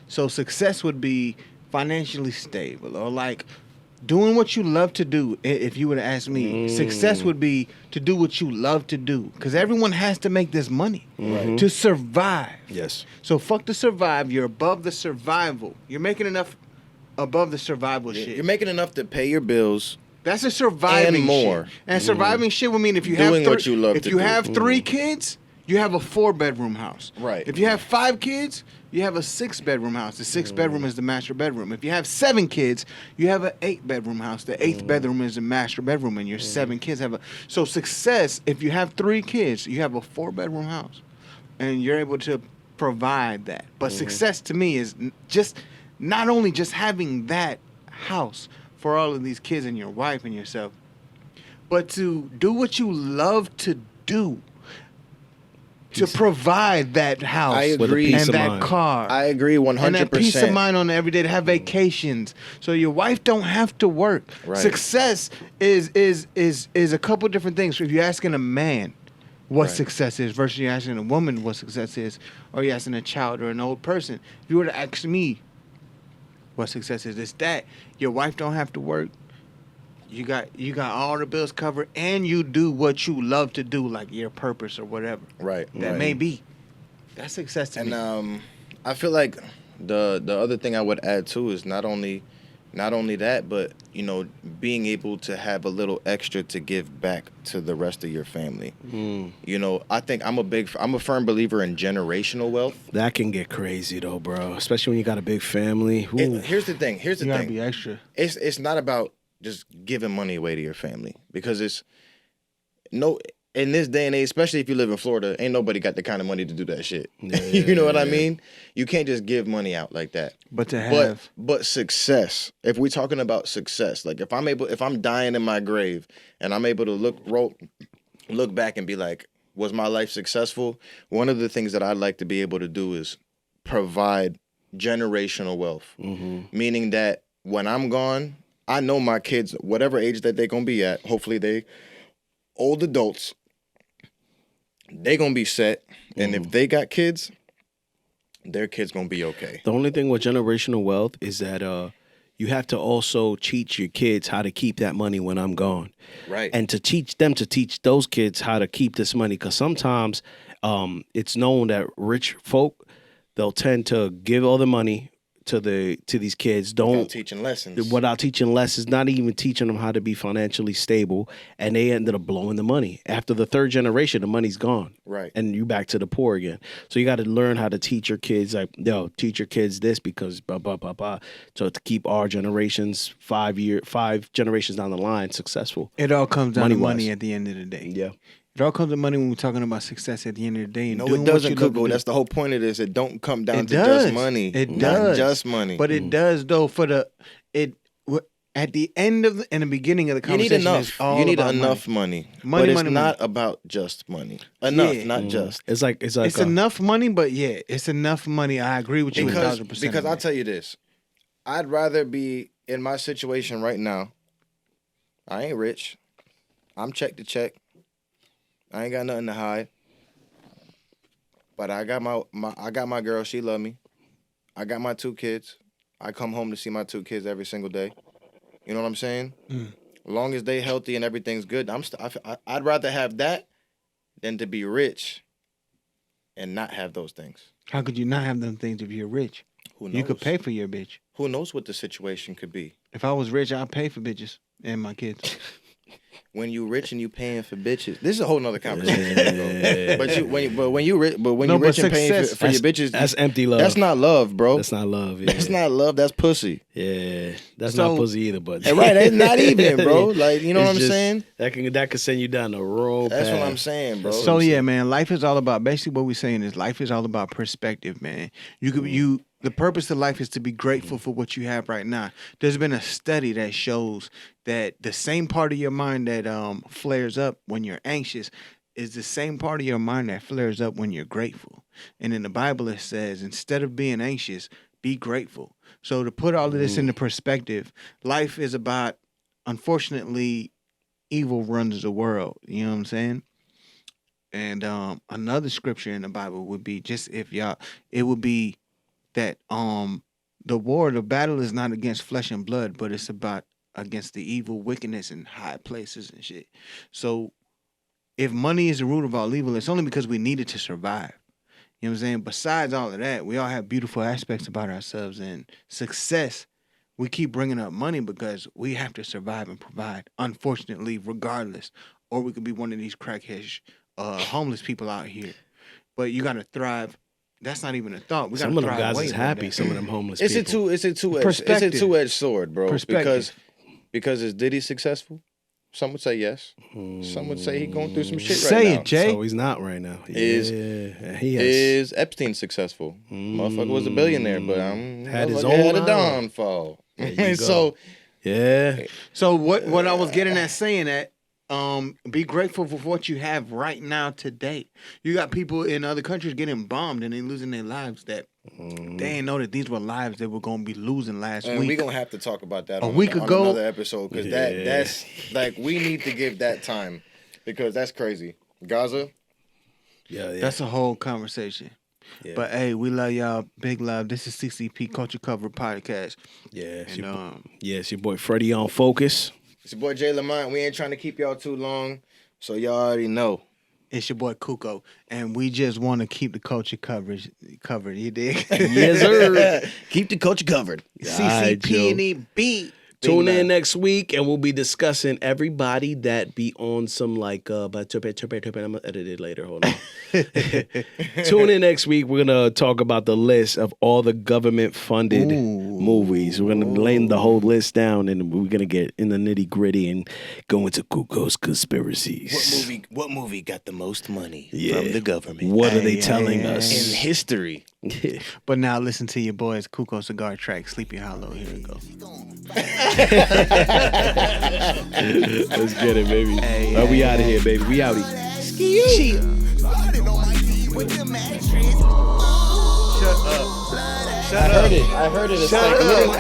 So success would be financially stable, or like doing what you love to do. If you were to ask me, success would be to do what you love to do, because everyone has to make this money to survive. Yes. So fuck the survive. You're above the survival. You're making enough above the survival shit. You're making enough to pay your bills. That's a surviving and more. Shit. And surviving shit would mean if you doing have what you love if to you do. have 3 kids, you have a 4-bedroom house. Right. If you have 5 kids, you have a 6-bedroom house. The 6th bedroom is the master bedroom. If you have 7 kids, you have an 8-bedroom house. The 8th bedroom is the master bedroom, and your 7 kids have a. So success, if you have 3 kids, you have a 4-bedroom house, and you're able to provide that. But success to me is just not only just having that house for all of these kids and your wife and yourself, but to do what you love to do. To provide that house I agree. and that car. I agree 100%. And that peace of mind on every day, to have vacations. So your wife don't have to work. Right. Success is a couple different things. So if you're asking a man what success is versus you're asking a woman what success is, or you're asking a child or an old person. If you were to ask me what success is, it's that your wife don't have to work. You got all the bills covered, and you do what you love to do, like your purpose or whatever. Right. That may be. That's success to me. And I feel like the other thing I would add too is not only that, but being able to have a little extra to give back to the rest of your family. I think I'm a firm believer in generational wealth. That can get crazy though, bro. Especially when you got a big family. Here's the thing. You gotta be extra. It's not about just giving money away to your family, because in this day and age, especially if you live in Florida, ain't nobody got the kind of money to do that shit. You know what I mean? You can't just give money out like that. But to have, but success. If we're talking about success, like if I'm dying in my grave and I'm able to look back and be like, was my life successful? One of the things that I'd like to be able to do is provide generational wealth, meaning that when I'm gone, I know my kids, whatever age that they're gonna be at, hopefully they old adults, they gonna be set, and if they got kids, their kids gonna be okay. The only thing with generational wealth is that you have to also teach your kids how to keep that money when I'm gone, right? And to teach those kids how to keep this money, because sometimes it's known that rich folk, they'll tend to give all the money to these kids. Without teaching lessons. Without teaching lessons, not even teaching them how to be financially stable, and they ended up blowing the money. After the third generation, the money's gone. Right. And you back to the poor again. So you got to learn how to teach your kids, like, teach your kids this because blah, blah, blah, blah. So to keep our generations, 5 generations down the line, successful. It all comes down to money at the end of the day. Yeah. It all comes to money when we're talking about success at the end of the day. And no, it doesn't, Kuko. That's the whole point of this. It don't come down to just money. It does. Not just money. But it does, though, at the end of and the beginning of the conversation. You need enough money. But it's not about just money. Enough, not just. It's like it's enough money, but it's enough money. I agree with you 1,000%. Because I'll tell you this. I'd rather be in my situation right now. I ain't rich. I'm check to check. I ain't got nothing to hide. But I got my girl, she love me. I got my 2 kids. I come home to see my 2 kids every single day. You know what I'm saying? As long as they healthy and everything's good, I'd rather have that than to be rich and not have those things. How could you not have them things if you're rich? Who knows? You could pay for your bitch. Who knows what the situation could be? If I was rich, I'd pay for bitches and my kids. When you rich and you paying for bitches, this is a whole nother conversation. Bro. When you rich and paying for your bitches, that's empty love. That's not love, bro. That's not love. Yeah. That's not love. That's pussy. Yeah, that's not pussy either. But right, it's not even, bro. Like, you know what I'm saying? That could send you down the wrong path. That's what I'm saying, bro. So yeah, man, life is all about. Basically, what we're saying is life is all about perspective, man. The purpose of life is to be grateful for what you have right now. There's been a study that shows that the same part of your mind that flares up when you're anxious is the same part of your mind that flares up when you're grateful. And in the Bible it says, instead of being anxious, be grateful. So to put all of this into perspective, life is about, unfortunately, evil runs the world. You know what I'm saying? And another scripture in the Bible would be that the battle is not against flesh and blood, but it's about against the evil wickedness in high places and shit. So if money is the root of all evil, it's only because we need it to survive. You know what I'm saying? Besides all of that, we all have beautiful aspects about ourselves, and success, we keep bringing up money because we have to survive and provide, unfortunately, regardless. Or we could be one of these crackhead homeless people out here. But you got to thrive. That's not even a thought. Some of them guys is happy. Some of them homeless people. It's a two-edged sword, bro. Because is Diddy successful? Some would say yes. Some would say he's going through some shit right now. Say it, Jay. So he's not right now. Is Epstein successful? Motherfucker was a billionaire, but had a downfall. So what I was getting at saying that. Be grateful for what you have right now today. You got people in other countries getting bombed and they losing their lives that they didn't know that these were lives they were going to be losing last week. We're going to have to talk about that on another episode because that's like we need to give that time because that's crazy. Gaza? Yeah. That's a whole conversation. Yeah. But hey, we love y'all. Big love. This is CCP Culture Cover Podcast. Yeah. It's your boy Freddie on Focus. It's your boy Jay Lamont. We ain't trying to keep y'all too long, so y'all already know. It's your boy Kuko, and we just want to keep the culture covered. You dig? Yes, sir. Keep the culture covered. CCP and EB. Tune in next week, and we'll be discussing everybody that be on some like. But I'm gonna edit it later. Hold on. Tune in next week. We're gonna talk about the list of all the government-funded movies. We're gonna lay the whole list down, and we're gonna get in the nitty-gritty and go into Kuko's conspiracies. What movie got the most money from the government? What are they telling us in history? But now listen to your boys Kuko Cigar track, Sleepy Hollow. Here we go. Let's get it, baby. We out of here, baby. We outie. Shut up. I heard it. Shut up.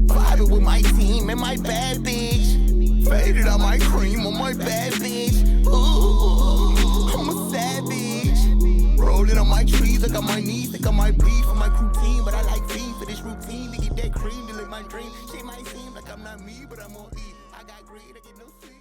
Vibing with my team and my bad bitch. Faded out my cream on my bad bitch. Ooh, I'm a savage. Rolling on my trees, I got my knees, I got my beef for my crew team. But I like fiend for this routine to get that cream to live my dream. Shit might seem like I'm not me, but I'm on E. I got greed, I get no sleep.